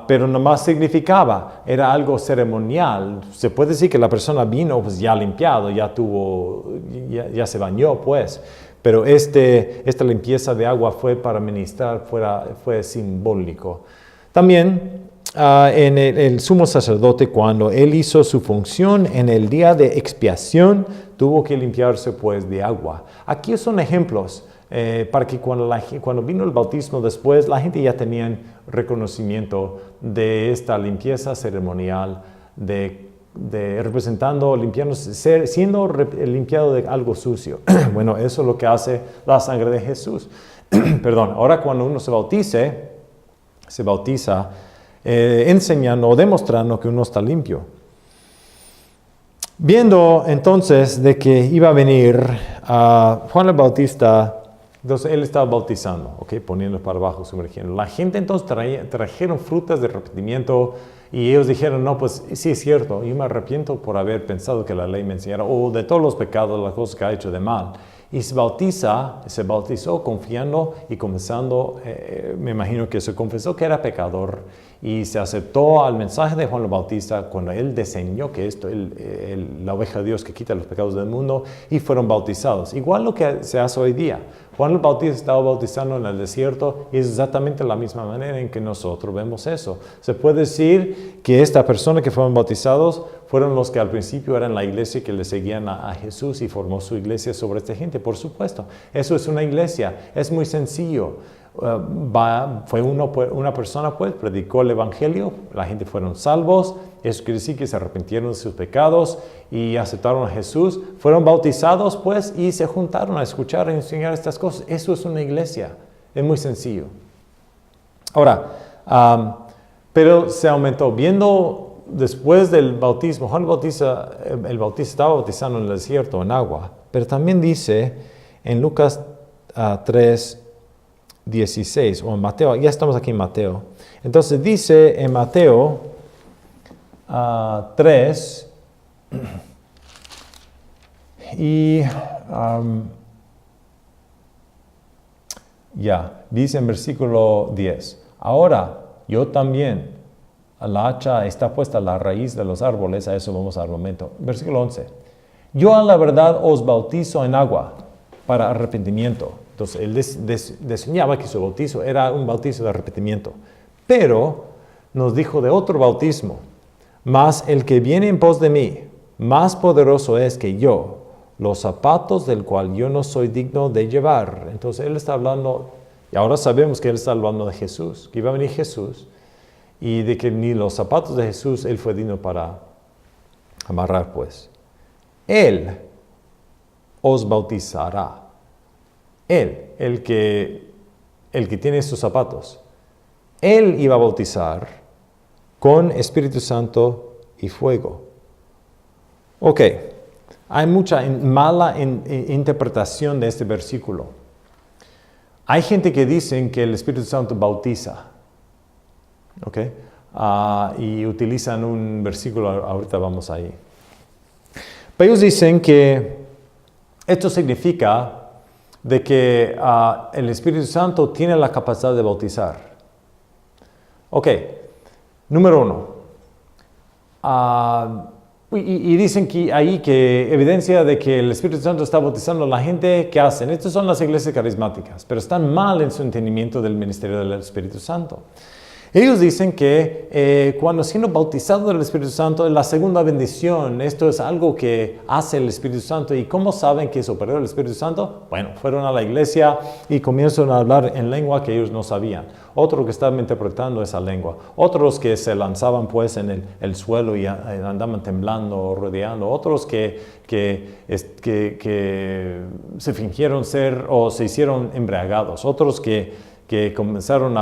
Pero nomás significaba, era algo ceremonial. Se puede decir que la persona vino pues ya limpiado, ya se bañó pues. Pero esta limpieza de agua fue para ministrar, fue simbólico. También en el sumo sacerdote, cuando él hizo su función en el día de expiación, tuvo que limpiarse pues de agua. Aquí son ejemplos para que cuando vino el bautismo después, la gente ya tenía reconocimiento de esta limpieza ceremonial, de representando, limpiándose, siendo limpiado de algo sucio. Bueno, eso es lo que hace la sangre de Jesús. Perdón, ahora cuando uno se bautiza enseñando o demostrando que uno está limpio. Viendo entonces de que iba a venir Juan el Bautista, entonces él estaba bautizando, poniendo para abajo, sumergiendo. La gente entonces trajeron frutas de arrepentimiento y ellos dijeron, no, pues sí es cierto, yo me arrepiento por haber pensado que la ley me enseñara, o de todos los pecados, las cosas que ha hecho de mal. Y se bautizó confiando y confesando, me imagino que se confesó que era pecador y se aceptó al mensaje de Juan el Bautista cuando él diseñó que esto, la oveja de Dios que quita los pecados del mundo, y fueron bautizados. Igual lo que se hace hoy día. Juan el Bautista estaba bautizando en el desierto y es exactamente la misma manera en que nosotros vemos eso. Se puede decir que esta persona que fueron bautizados fueron los que al principio eran la iglesia que le seguían a Jesús y formó su iglesia sobre esta gente, por supuesto. Eso es una iglesia, es muy sencillo. Fue una persona, pues, predicó el evangelio, la gente fueron salvos, eso quiere decir que se arrepintieron de sus pecados y aceptaron a Jesús, fueron bautizados, pues, y se juntaron a escuchar y enseñar estas cosas. Eso es una iglesia, es muy sencillo. Ahora, pero se aumentó, viendo después del bautismo, Juan el Bautista estaba bautizando en el desierto, en agua, pero también dice en Lucas 3:16, o en Mateo, ya estamos aquí en Mateo. Entonces dice en Mateo 3, y dice en versículo 10, ahora yo también, la hacha está puesta a la raíz de los árboles, a eso vamos al momento. Versículo 11, yo a la verdad os bautizo en agua para arrepentimiento. Entonces, él diseñaba que su bautizo era un bautizo de arrepentimiento. Pero nos dijo de otro bautismo. Mas el que viene en pos de mí, más poderoso es que yo, los zapatos del cual yo no soy digno de llevar. Entonces, él está hablando, y ahora sabemos que él está hablando de Jesús, que iba a venir Jesús, y de que ni los zapatos de Jesús él fue digno para amarrar, pues. Él os bautizará. Él, el que tiene estos zapatos. Él iba a bautizar con Espíritu Santo y fuego. Ok, hay mucha mala interpretación de este versículo. Hay gente que dice que el Espíritu Santo bautiza. Ok, y utilizan un versículo, ahorita vamos ahí. Pero ellos dicen que esto significa de que el Espíritu Santo tiene la capacidad de bautizar. Ok, número 1. Y dicen que ahí que evidencia de que el Espíritu Santo está bautizando a la gente que hacen. Estas son las iglesias carismáticas, pero están mal en su entendimiento del ministerio del Espíritu Santo. Ellos dicen que cuando siendo bautizado del Espíritu Santo, es la segunda bendición. Esto es algo que hace el Espíritu Santo. ¿Y cómo saben que es operó el Espíritu Santo? Bueno, fueron a la iglesia y comienzan a hablar en lengua que ellos no sabían. Otros que estaban interpretando esa lengua. Otros que se lanzaban pues en el suelo y andaban temblando o rodeando. Otros que se fingieron ser o se hicieron embriagados. Otros que comenzaron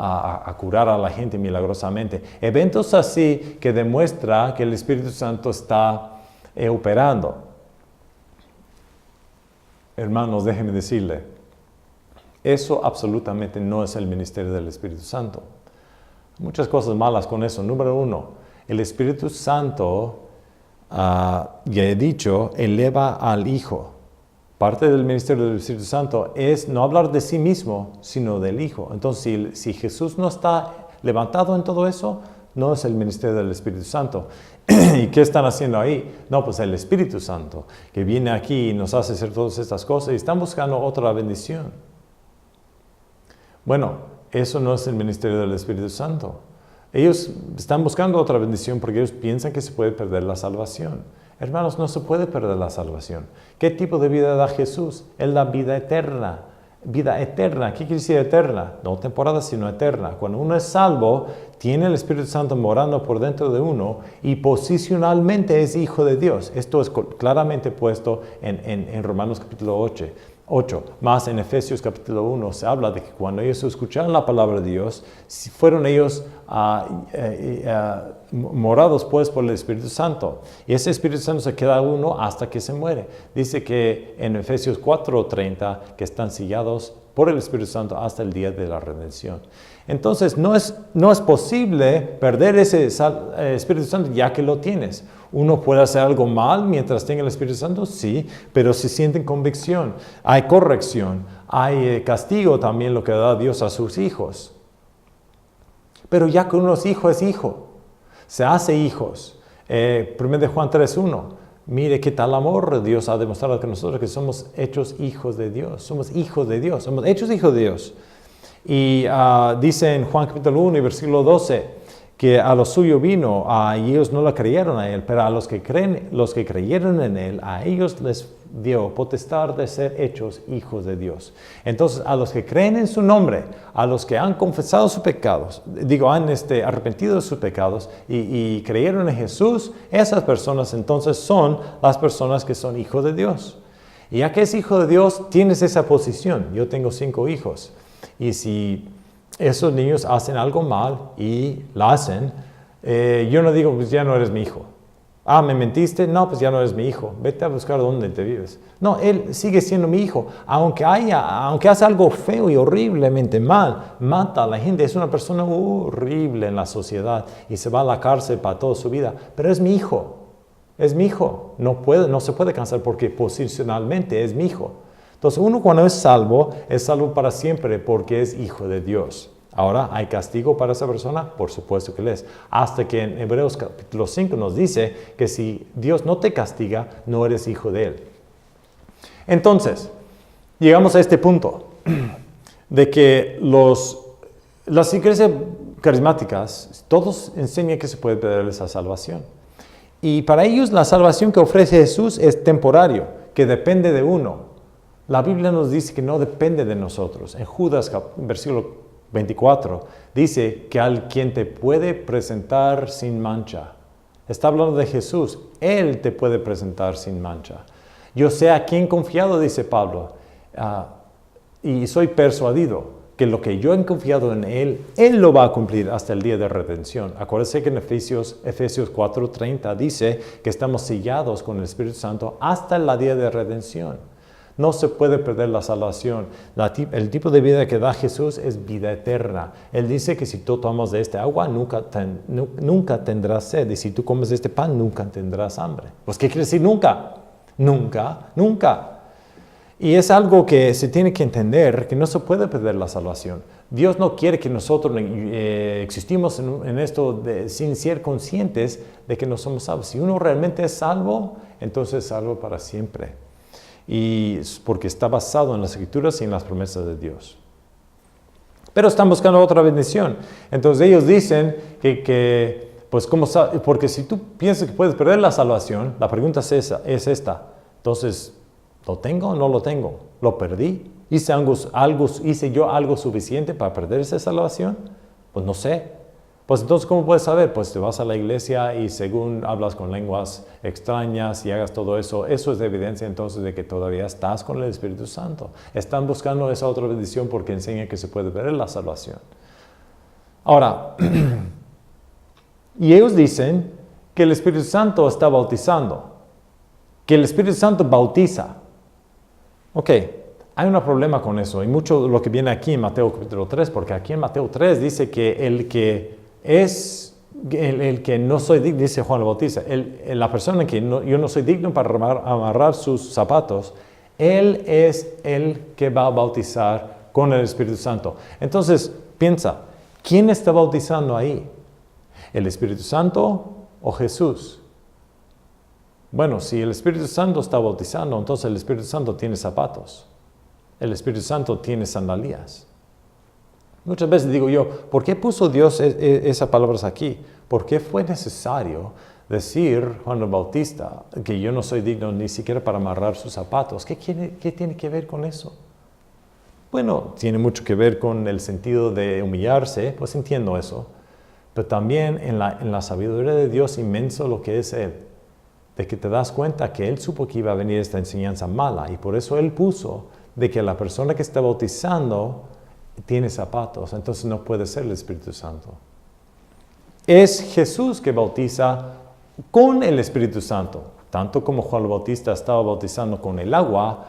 a curar a la gente milagrosamente. Eventos así que demuestra que el Espíritu Santo está operando. Hermanos, déjenme decirle, eso absolutamente no es el ministerio del Espíritu Santo. Muchas cosas malas con eso. Número 1, el Espíritu Santo, ya he dicho, eleva al Hijo. Parte del ministerio del Espíritu Santo es no hablar de sí mismo, sino del Hijo. Entonces, si Jesús no está levantado en todo eso, no es el ministerio del Espíritu Santo. ¿Y qué están haciendo ahí? No, pues el Espíritu Santo, que viene aquí y nos hace hacer todas estas cosas y están buscando otra bendición. Bueno, eso no es el ministerio del Espíritu Santo. Ellos están buscando otra bendición porque ellos piensan que se puede perder la salvación. Hermanos, no se puede perder la salvación. ¿Qué tipo de vida da Jesús? Él da vida eterna. Vida eterna. ¿Qué quiere decir eterna? No temporada, sino eterna. Cuando uno es salvo, tiene el Espíritu Santo morando por dentro de uno y posicionalmente es hijo de Dios. Esto es claramente puesto en Romanos capítulo 8. Más en Efesios capítulo 1 se habla de que cuando ellos escucharon la palabra de Dios, fueron ellos morados pues por el Espíritu Santo. Y ese Espíritu Santo se queda uno hasta que se muere. Dice que en Efesios 4:30 que están sellados por el Espíritu Santo hasta el día de la redención. Entonces no es posible perder ese Espíritu Santo ya que lo tienes. Uno puede hacer algo mal mientras tenga el Espíritu Santo, sí, pero se siente convicción. Hay corrección, hay castigo también lo que da Dios a sus hijos. Pero ya que uno es hijo, se hace hijos. 1 Juan 3:1, mire qué tal amor Dios ha demostrado que nosotros que somos hechos hijos de Dios. Somos hijos de Dios, somos hechos hijos de Dios. Y dice en Juan capítulo 1 y versículo 12, que a lo suyo vino, y ellos no lo creyeron a él, pero a los que creyeron en él, a ellos les dio potestad de ser hechos hijos de Dios. Entonces, a los que creen en su nombre, a los que han confesado sus pecados, han arrepentido de sus pecados y creyeron en Jesús, esas personas entonces son las personas que son hijos de Dios. Y ya que es hijo de Dios, tienes esa posición. Yo tengo 5 hijos. Y si esos niños hacen algo mal y lo hacen, yo no digo, pues ya no eres mi hijo. ¿Me mentiste? No, pues ya no eres mi hijo. Vete a buscar dónde te vives. No, él sigue siendo mi hijo. Aunque hace algo feo y horriblemente mal, mata a la gente, es una persona horrible en la sociedad y se va a la cárcel para toda su vida. Pero es mi hijo. Es mi hijo. No se puede cansar porque posicionalmente es mi hijo. Entonces, uno cuando es salvo para siempre porque es hijo de Dios. Ahora, ¿hay castigo para esa persona? Por supuesto que lo es. Hasta que en Hebreos capítulo 5 nos dice que si Dios no te castiga, no eres hijo de Él. Entonces, llegamos a este punto de que las iglesias carismáticas, todos enseñan que se puede perder esa salvación. Y para ellos la salvación que ofrece Jesús es temporario, que depende de uno. La Biblia nos dice que no depende de nosotros. En Judas, versículo 24, dice que al quien te puede presentar sin mancha. Está hablando de Jesús. Él te puede presentar sin mancha. Yo sé a quién confiado, dice Pablo, y soy persuadido que lo que yo he confiado en Él, Él lo va a cumplir hasta el día de redención. Acuérdense que en Efesios 4:30 dice que estamos sellados con el Espíritu Santo hasta el día de redención. No se puede perder la salvación. El tipo de vida que da Jesús es vida eterna. Él dice que si tú tomas de este agua, nunca tendrás sed. Y si tú comes de este pan, nunca tendrás hambre. Pues, ¿qué quiere decir nunca? Nunca, nunca. Y es algo que se tiene que entender, que no se puede perder la salvación. Dios no quiere que nosotros existimos en esto sin ser conscientes de que no somos salvos. Si uno realmente es salvo, entonces es salvo para siempre. Y porque está basado en las Escrituras y en las promesas de Dios. Pero están buscando otra bendición. Entonces ellos dicen porque si tú piensas que puedes perder la salvación, la pregunta es esta. Entonces, ¿lo tengo o no lo tengo? ¿Lo perdí? ¿Hice yo algo suficiente para perder esa salvación? Pues no sé. Pues entonces, ¿cómo puedes saber? Pues te vas a la iglesia y según hablas con lenguas extrañas y hagas todo eso, eso es evidencia entonces de que todavía estás con el Espíritu Santo. Están buscando esa otra bendición porque enseña que se puede perder la salvación. Ahora, y ellos dicen que el Espíritu Santo está bautizando, que el Espíritu Santo bautiza. Ok, hay un problema con eso, y mucho de lo que viene aquí en Mateo capítulo 3, porque aquí en Mateo 3 dice que el que no soy digno, dice Juan el Bautista, la persona que yo no soy digno para amarrar sus zapatos, él es el que va a bautizar con el Espíritu Santo. Entonces, piensa, ¿quién está bautizando ahí? ¿El Espíritu Santo o Jesús? Bueno, si el Espíritu Santo está bautizando, entonces el Espíritu Santo tiene zapatos. El Espíritu Santo tiene sandalias. Muchas veces digo yo, ¿por qué puso Dios esas palabras aquí? ¿Por qué fue necesario decir Juan el Bautista que yo no soy digno ni siquiera para amarrar sus zapatos? ¿Qué tiene que ver con eso? Bueno, tiene mucho que ver con el sentido de humillarse, pues entiendo eso. Pero también en la sabiduría de Dios inmenso lo que es Él. De que te das cuenta que Él supo que iba a venir esta enseñanza mala y por eso Él puso de que la persona que está bautizando tiene zapatos, entonces no puede ser el Espíritu Santo. Es Jesús que bautiza con el Espíritu Santo, tanto como Juan el Bautista estaba bautizando con el agua.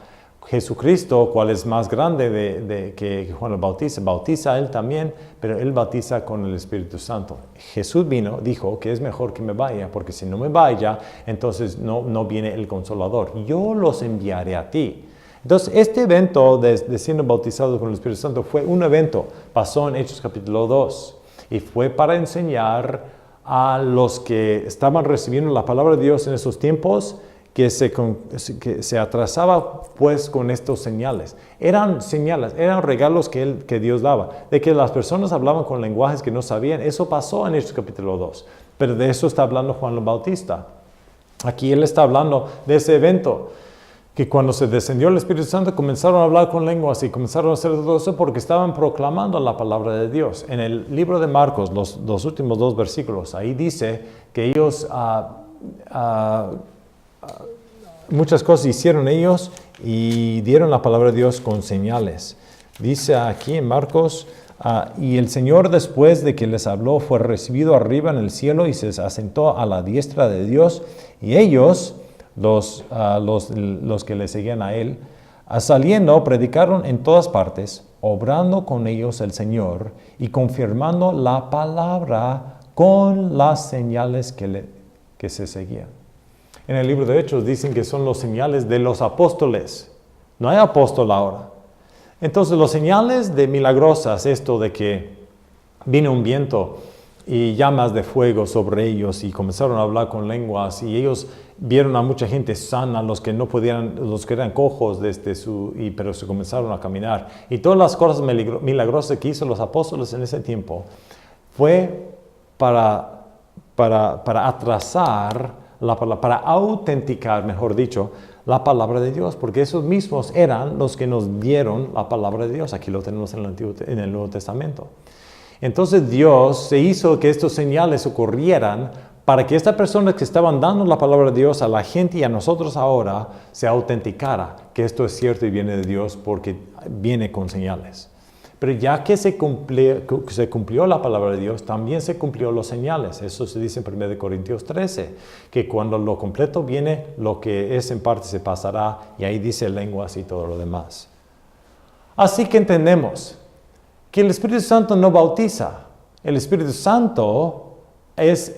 Jesucristo, cual es más grande que Juan el Bautista, bautiza a Él también, pero Él bautiza con el Espíritu Santo. Jesús dijo que es mejor que me vaya, porque si no me vaya, entonces no viene el Consolador. Yo los enviaré a ti. Entonces, este evento de siendo bautizado con el Espíritu Santo fue un evento, pasó en Hechos capítulo 2, y fue para enseñar a los que estaban recibiendo la palabra de Dios en esos tiempos, que se atrasaba pues con estos señales. Eran señales, eran regalos que Dios daba. De que las personas hablaban con lenguajes que no sabían, eso pasó en Hechos capítulo 2. Pero de eso está hablando Juan el Bautista. Aquí él está hablando de ese evento, que cuando se descendió el Espíritu Santo comenzaron a hablar con lenguas y comenzaron a hacer todo eso porque estaban proclamando la palabra de Dios. En el libro de Marcos, los últimos 2 versículos, ahí dice que ellos muchas cosas hicieron ellos y dieron la palabra de Dios con señales. Dice aquí en Marcos, y el Señor después de que les habló fue recibido arriba en el cielo y se asentó a la diestra de Dios, y ellos, los que le seguían a Él, saliendo predicaron en todas partes, obrando con ellos el Señor y confirmando la palabra con las señales que se seguían. En el libro de Hechos dicen que son los señales de los apóstoles. No hay apóstol ahora. Entonces, los señales de milagrosas, esto de que vino un viento y llamas de fuego sobre ellos y comenzaron a hablar con lenguas y ellos vieron a mucha gente sana, los que no podían, los que eran cojos pero se comenzaron a caminar. Y todas las cosas milagrosas que hizo los apóstoles en ese tiempo fue para atrasar para autenticar, mejor dicho, la palabra de Dios, porque esos mismos eran los que nos dieron la palabra de Dios. Aquí lo tenemos en el Nuevo Testamento. Entonces Dios se hizo que estos señales ocurrieran para que esta persona que estaban dando la palabra de Dios a la gente y a nosotros ahora se autenticara que esto es cierto y viene de Dios porque viene con señales. Pero ya que se cumplió la palabra de Dios, también se cumplió los señales. Eso se dice en 1 Corintios 13, que cuando lo completo viene, lo que es en parte se pasará, y ahí dice lenguas y todo lo demás. Así que entendemos que el Espíritu Santo no bautiza. El Espíritu Santo es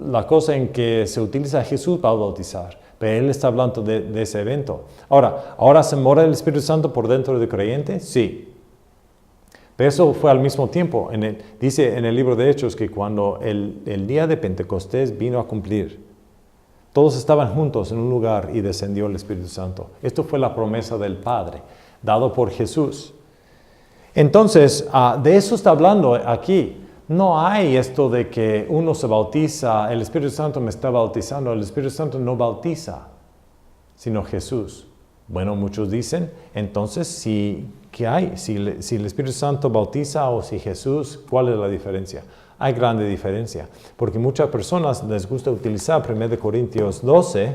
la cosa en que se utiliza Jesús para bautizar. Pero Él está hablando de ese evento. ¿Ahora se mora el Espíritu Santo por dentro del creyente? Sí. Pero eso fue al mismo tiempo. Dice en el libro de Hechos que cuando el día de Pentecostés vino a cumplir, todos estaban juntos en un lugar y descendió el Espíritu Santo. Esto fue la promesa del Padre, dado por Jesús. Entonces, de eso está hablando aquí. No hay esto de que uno se bautiza, el Espíritu Santo me está bautizando. El Espíritu Santo no bautiza, sino Jesús. Bueno, muchos dicen, entonces, ¿qué hay? Si el Espíritu Santo bautiza o si Jesús, ¿cuál es la diferencia? Hay grande diferencia, porque muchas personas les gusta utilizar 1 Corintios 12,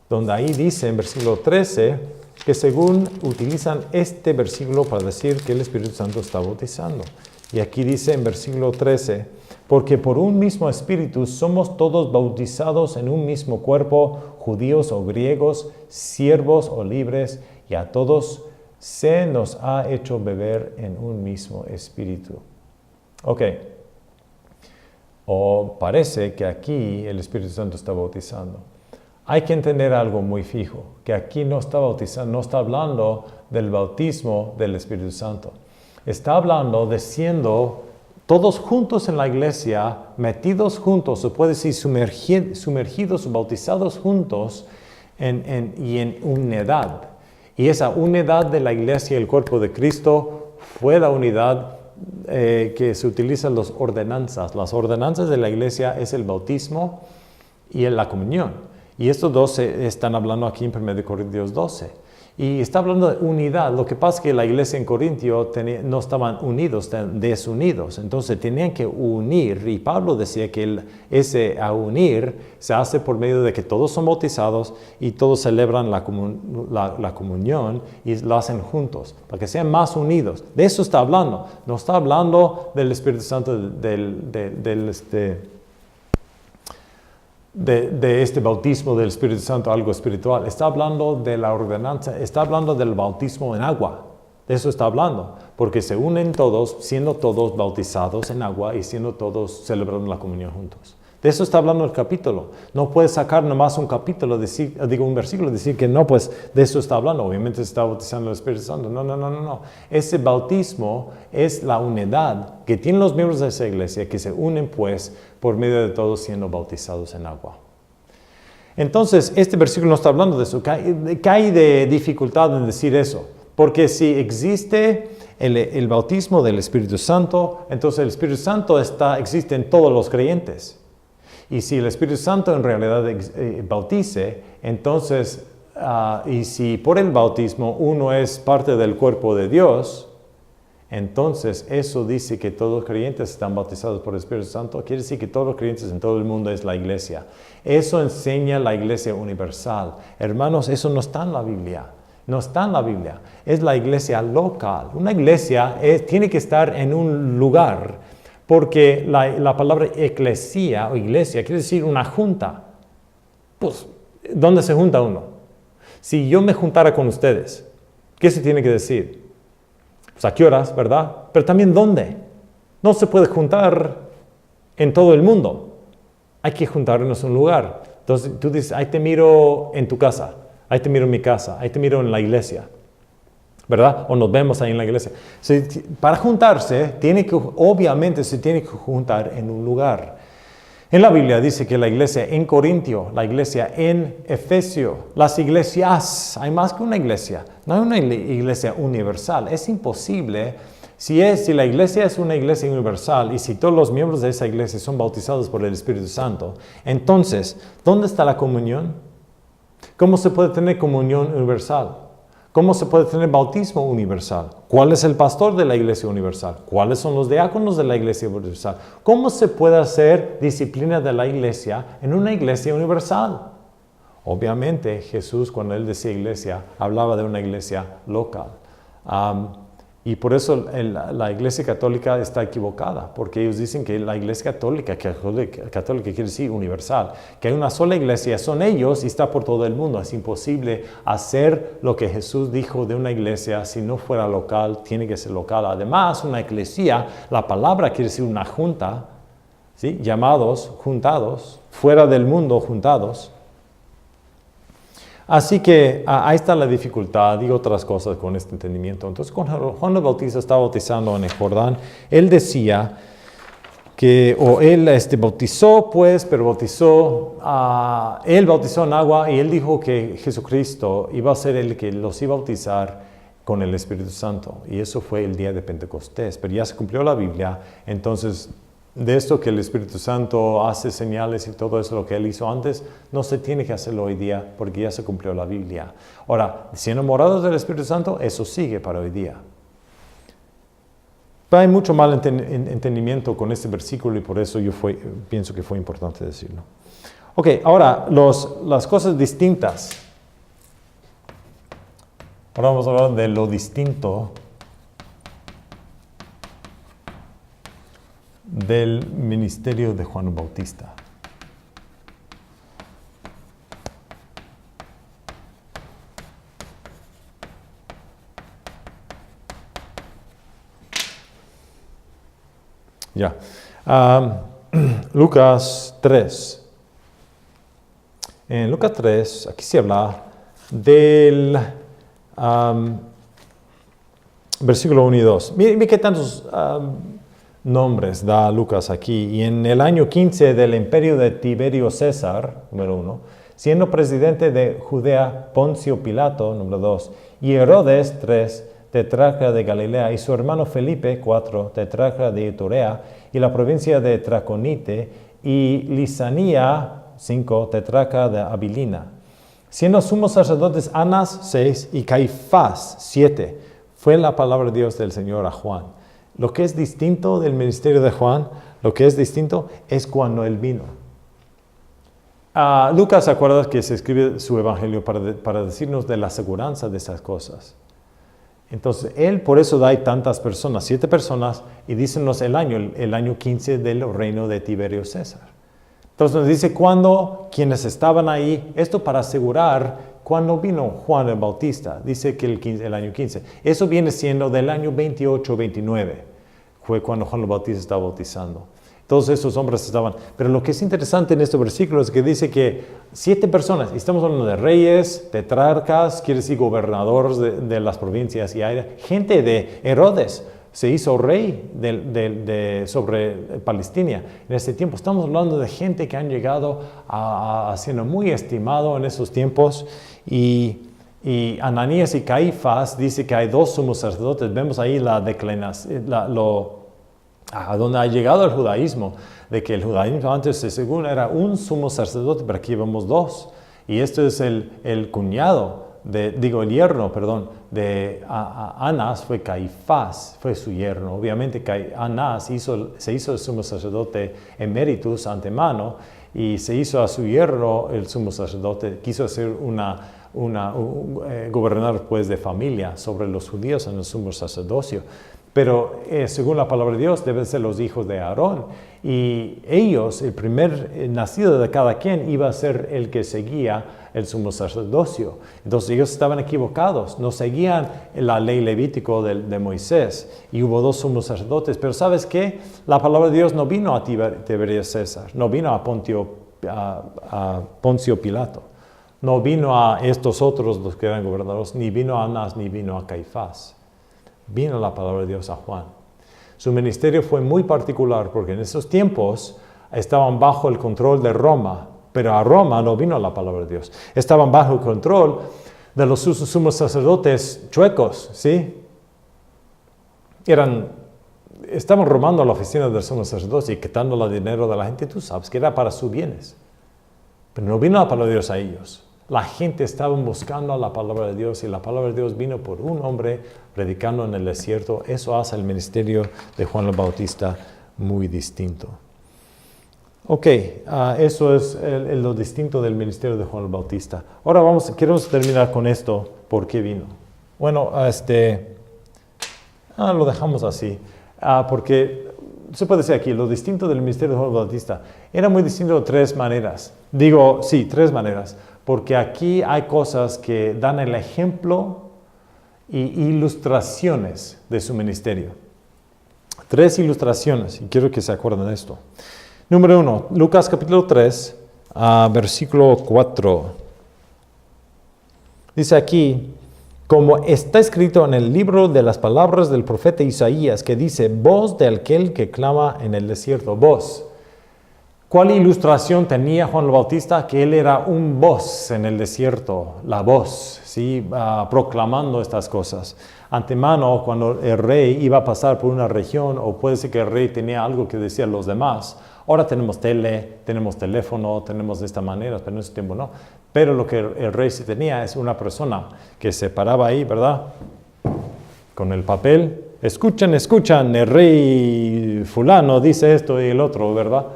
donde ahí dice en versículo 13, que según utilizan este versículo para decir que el Espíritu Santo está bautizando. Y aquí dice en versículo 13, porque por un mismo Espíritu somos todos bautizados en un mismo cuerpo, judíos o griegos, siervos o libres, y a todos se nos ha hecho beber en un mismo Espíritu. Ok. O parece que aquí el Espíritu Santo está bautizando. Hay que entender algo muy fijo, que aquí no está bautizando, no está hablando del bautismo del Espíritu Santo. Está hablando de siendo todos juntos en la iglesia, metidos juntos, o puede decir sumergidos o bautizados juntos y en unidad. Y esa unidad de la iglesia y el cuerpo de Cristo fue la unidad que se utilizan las ordenanzas. Las ordenanzas de la iglesia es el bautismo y la comunión. Y estos dos están hablando aquí en 1 Corintios 12. Y está hablando de unidad. Lo que pasa es que la iglesia en Corintio no estaban unidos, desunidos. Entonces tenían que unir. Y Pablo decía que ese a unir se hace por medio de que todos son bautizados y todos celebran la comunión y lo hacen juntos, para que sean más unidos. De eso está hablando. No está hablando del Espíritu Santo, de este bautismo del Espíritu Santo, algo espiritual. Está hablando de la ordenanza, está hablando del bautismo en agua. De eso está hablando, porque se unen todos, siendo todos bautizados en agua y siendo todos celebrando la comunión juntos. De eso está hablando el capítulo. No puedes sacar nomás un capítulo, un versículo, decir que no, pues de eso está hablando. Obviamente se está bautizando el Espíritu Santo. No. Ese bautismo es la unidad que tienen los miembros de esa iglesia, que se unen pues por medio de todos siendo bautizados en agua. Entonces, este versículo no está hablando de eso. ¿Qué hay de dificultad en decir eso? Porque si existe el bautismo del Espíritu Santo, entonces el Espíritu Santo existe en todos los creyentes. Y si el Espíritu Santo en realidad bautice, entonces, y si por el bautismo uno es parte del cuerpo de Dios, entonces eso dice que todos los creyentes están bautizados por el Espíritu Santo. Quiere decir que todos los creyentes en todo el mundo es la iglesia. Eso enseña la iglesia universal. Hermanos, eso no está en la Biblia. No está en la Biblia. Es la iglesia local. Una iglesia tiene que estar en un lugar. Porque la palabra eclesia o iglesia quiere decir una junta. Pues, ¿dónde se junta uno? Si yo me juntara con ustedes, ¿qué se tiene que decir? Pues a qué horas, ¿verdad? Pero también ¿dónde? No se puede juntar en todo el mundo. Hay que juntarnos en un lugar. Entonces tú dices, ahí te miro en tu casa, ahí te miro en mi casa, ahí te miro en la iglesia. ¿Verdad? O nos vemos ahí en la iglesia. Para juntarse, obviamente se tiene que juntar en un lugar. En la Biblia dice que la iglesia en Corintio, la iglesia en Efesio, las iglesias, hay más que una iglesia. No hay una iglesia universal. Es imposible. Si la iglesia es una iglesia universal y si todos los miembros de esa iglesia son bautizados por el Espíritu Santo, entonces, ¿dónde está la comunión? ¿Cómo se puede tener comunión universal? ¿Cómo se puede tener bautismo universal? ¿Cuál es el pastor de la iglesia universal? ¿Cuáles son los diáconos de la iglesia universal? ¿Cómo se puede hacer disciplina de la iglesia en una iglesia universal? Obviamente Jesús, cuando él decía iglesia, hablaba de una iglesia local. Y por eso la iglesia católica está equivocada, porque ellos dicen que la iglesia católica quiere decir universal, que hay una sola iglesia, son ellos y está por todo el mundo. Es imposible hacer lo que Jesús dijo de una iglesia si no fuera local, tiene que ser local. Además, una iglesia, la palabra quiere decir una junta, ¿sí? Llamados, juntados, fuera del mundo, juntados. Así que ahí está la dificultad y otras cosas con este entendimiento. Entonces, cuando Juan el Bautista estaba bautizando en el Jordán, él decía que, él bautizó, pues, pero él bautizó en agua y él dijo que Jesucristo iba a ser el que los iba a bautizar con el Espíritu Santo. Y eso fue el día de Pentecostés, pero ya se cumplió la Biblia, entonces de esto que el Espíritu Santo hace señales y todo eso, lo que él hizo antes, no se tiene que hacerlo hoy día porque ya se cumplió la Biblia. Ahora, si enamorados del Espíritu Santo, eso sigue para hoy día. Pero hay mucho mal entendimiento con este versículo y por eso pienso que fue importante decirlo. Ok, ahora, las cosas distintas. Ahora vamos a hablar de lo distinto del ministerio de Juan el Bautista. Ya. Lucas 3. En Lucas 3, aquí se habla del versículo 1 y 2. Mire qué tantos nombres da Lucas aquí. Y en el año 15 del imperio de Tiberio César, número 1, siendo presidente de Judea Poncio Pilato, número 2, y Herodes, 3, tetrarca de Galilea, y su hermano Felipe, 4, tetrarca de Iturea, y la provincia de Traconite, y Lisanía, 5, tetrarca de Abilina. Siendo sumos sacerdotes Anás, 6, y Caifás, 7, fue la palabra de Dios del Señor a Juan. Lo que es distinto del ministerio de Juan, lo que es distinto es cuando él vino. Lucas, ¿se acuerda que se escribe su evangelio para decirnos de la aseguranza de esas cosas? Entonces, él por eso da tantas personas, 7 personas, y dícenos el año 15 del reino de Tiberio César. Entonces nos dice quienes estaban ahí, esto para asegurar cuando vino Juan el Bautista, dice que el año 15. Eso viene siendo del año 28-29, fue cuando Juan el Bautista estaba bautizando. Todos esos hombres estaban. Pero lo que es interesante en este versículo es que dice que 7 personas, estamos hablando de reyes, tetrarcas, quiere decir gobernadores de las provincias, y hay gente de Herodes, se hizo rey sobre Palestina en ese tiempo. Estamos hablando de gente que han llegado a siendo muy estimado en esos tiempos. Y Ananías y Caifás dice que hay 2 sumos sacerdotes. Vemos ahí la declinación, a donde ha llegado el judaísmo, de que el judaísmo antes según era un sumo sacerdote, pero aquí vemos 2. Y esto es el cuñado, el yerno, de Anás fue Caifás, fue su yerno. Obviamente Anás se hizo el sumo sacerdote emeritus antemano, y se hizo a su yerno el sumo sacerdote, quiso hacer gobernar pues de familia sobre los judíos en el sumo sacerdocio. Pero según la palabra de Dios deben ser los hijos de Aarón, y ellos, el primer nacido de cada quien, iba a ser el que seguía el sumo sacerdocio. Entonces ellos estaban equivocados, no seguían la ley levítico de Moisés, y hubo 2 sumos sacerdotes. Pero ¿sabes qué? La palabra de Dios no vino a Tiberio César, no vino a Poncio Pilato, no vino a estos otros, los que eran gobernadores, ni vino a Anás, ni vino a Caifás. Vino la palabra de Dios a Juan. Su ministerio fue muy particular porque en esos tiempos estaban bajo el control de Roma, pero a Roma no vino la palabra de Dios. Estaban bajo el control de los sumos sacerdotes chuecos, ¿sí? Estaban robando la oficina del sumo sacerdote y quitando el dinero de la gente. Tú sabes que era para sus bienes. Pero no vino la palabra de Dios a ellos. La gente estaba buscando la palabra de Dios y la palabra de Dios vino por un hombre predicando en el desierto. Eso hace el ministerio de Juan el Bautista muy distinto. Ok, eso es lo distinto del ministerio de Juan el Bautista. Ahora queremos terminar con esto. ¿Por qué vino? Bueno, lo dejamos así. Porque se puede decir aquí, lo distinto del ministerio de Juan el Bautista era muy distinto de tres maneras. Tres maneras. Porque aquí hay cosas que dan el ejemplo y ilustraciones de su ministerio. Tres ilustraciones, y quiero que se acuerden de esto. Número 1, Lucas capítulo 3, versículo 4. Dice aquí, como está escrito en el libro de las palabras del profeta Isaías, que dice, voz de aquel que clama en el desierto, voz. ¿Cuál ilustración tenía Juan el Bautista? Que él era un voz en el desierto, la voz, ¿sí? Proclamando estas cosas. Antemano, cuando el rey iba a pasar por una región, o puede ser que el rey tenía algo que decir a los demás, ahora tenemos tenemos teléfono, tenemos de esta manera, pero en ese tiempo no. Pero lo que el rey sí tenía es una persona que se paraba ahí, ¿verdad? Con el papel. Escuchan, el rey fulano dice esto y el otro, ¿verdad?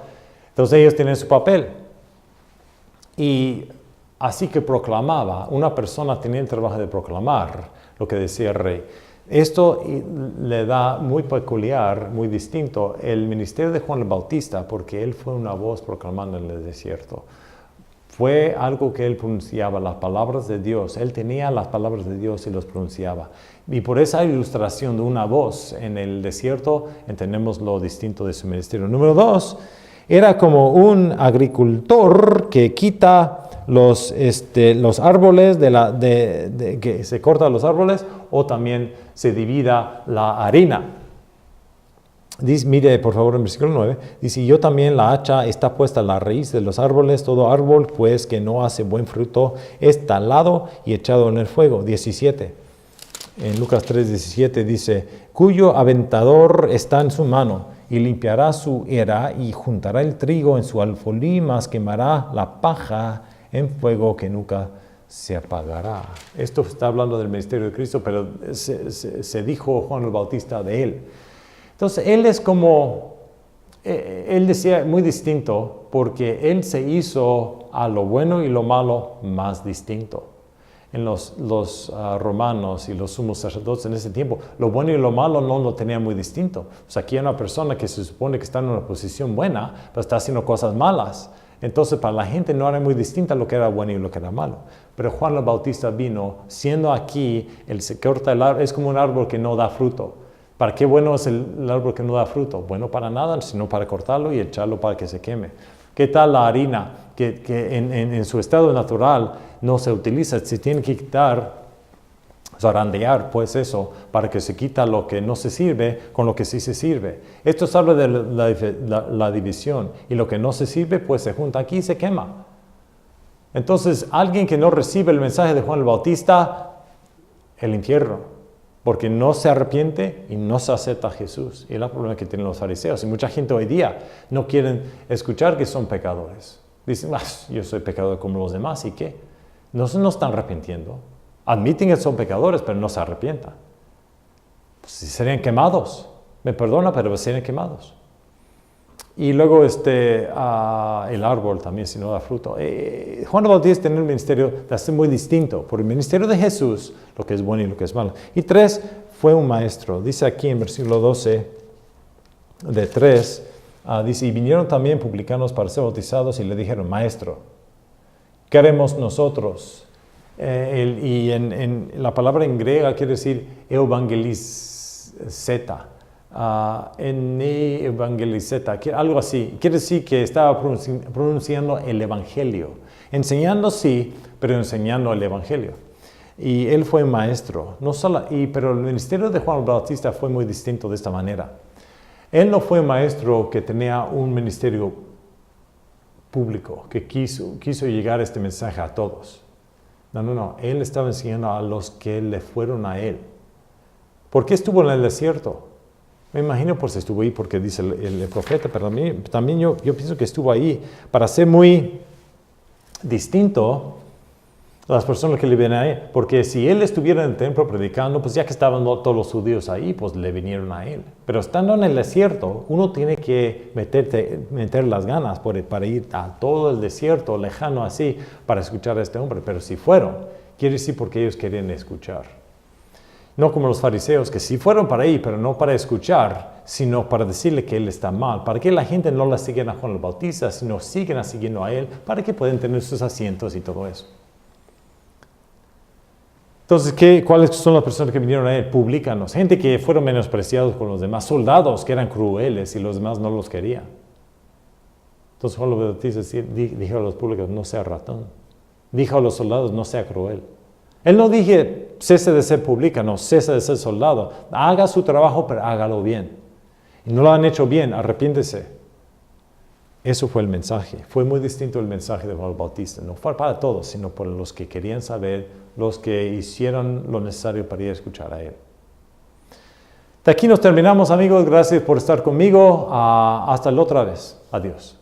Entonces ellos tienen su papel. Y así que proclamaba, una persona tenía el trabajo de proclamar lo que decía el rey. Esto le da muy peculiar, muy distinto el ministerio de Juan el Bautista, porque él fue una voz proclamando en el desierto. Fue algo que él pronunciaba, las palabras de Dios. Él tenía las palabras de Dios y los pronunciaba. Y por esa ilustración de una voz en el desierto, entendemos lo distinto de su ministerio. Número 2, era como un agricultor que quita los árboles, que se cortan los árboles, o también se divida la harina. Dice, mire por favor en versículo 9, dice, yo también la hacha está puesta a la raíz de los árboles, todo árbol pues que no hace buen fruto es talado y echado en el fuego. 17, en Lucas 3:17 dice, cuyo aventador está en su mano, y limpiará su era y juntará el trigo en su alfolí, mas quemará la paja en fuego que nunca se apagará. Esto está hablando del ministerio de Cristo, pero se dijo Juan el Bautista de él. Entonces, él es como, él decía muy distinto, porque él se hizo a lo bueno y lo malo más distinto. En los romanos y los sumos sacerdotes en ese tiempo, lo bueno y lo malo no lo tenían muy distinto. O sea, aquí hay una persona que se supone que está en una posición buena, pero está haciendo cosas malas. Entonces, para la gente no era muy distinta lo que era bueno y lo que era malo. Pero Juan el Bautista vino, siendo aquí, el se corta el árbol, es como un árbol que no da fruto. ¿Para qué bueno es el árbol que no da fruto? Bueno para nada, sino para cortarlo y echarlo para que se queme. ¿Qué tal la harina? Que en su estado natural no se utiliza, se tiene que quitar, zarandear, pues eso, para que se quita lo que no se sirve con lo que sí se sirve. Esto habla de la división, y lo que no se sirve, pues se junta aquí y se quema. Entonces, alguien que no recibe el mensaje de Juan el Bautista, el infierno. Porque no se arrepiente y no se acepta a Jesús. Y es el problema que tienen los fariseos. Y mucha gente hoy día no quieren escuchar que son pecadores. Dicen, yo soy pecador como los demás, ¿y qué? No se están arrepintiendo. Admiten que son pecadores, pero no se arrepientan. Pues serían quemados. Me perdona, pero serían quemados. Y luego el árbol también, si no da fruto. Juan el Bautista tiene un ministerio de hacer muy distinto. Por el ministerio de Jesús, lo que es bueno y lo que es malo. Y 3, fue un maestro. Dice aquí en versículo 12, de 3, dice, y vinieron también publicanos para ser bautizados y le dijeron, maestro, ¿qué haremos nosotros? Y en la palabra en griega quiere decir evangelizeta. Evangelizeta, algo así. Quiere decir que estaba pronunciando el evangelio. Enseñando sí, pero enseñando el evangelio. Y él fue maestro. Pero el ministerio de Juan el Bautista fue muy distinto de esta manera. Él no fue maestro que tenía un ministerio público, que quiso llegar este mensaje a todos. No. Él estaba enseñando a los que le fueron a él. ¿Por qué estuvo en el desierto? Me imagino pues estuvo ahí porque dice el profeta, pero también yo pienso que estuvo ahí para ser muy distinto. Las personas que le vienen a él. Porque si él estuviera en el templo predicando, pues ya que estaban todos los judíos ahí, pues le vinieron a él. Pero estando en el desierto, uno tiene que meter las ganas para ir a todo el desierto, lejano así, para escuchar a este hombre. Pero si fueron, quiere decir porque ellos querían escuchar. No como los fariseos, que sí fueron para ahí, pero no para escuchar, sino para decirle que él está mal, para que la gente no la siga a Juan el Bautista, sino sigan siguiendo a él, para que puedan tener sus asientos y todo eso. Entonces, ¿cuáles son las personas que vinieron a él? Publicanos, gente que fueron menospreciados por los demás, soldados que eran crueles y los demás no los querían. Entonces Juan el Bautista dijo a los públicos, no sea ratón. Dijo a los soldados, no sea cruel. Él no dije, cese de ser publicano, cese de ser soldado. Haga su trabajo, pero hágalo bien. Y no lo han hecho bien, arrepiéntese. Eso fue el mensaje. Fue muy distinto el mensaje de Juan el Bautista. No fue para todos, sino por los que querían saber, los que hicieron lo necesario para ir a escuchar a él. De aquí nos terminamos, amigos. Gracias por estar conmigo. Hasta la otra vez. Adiós.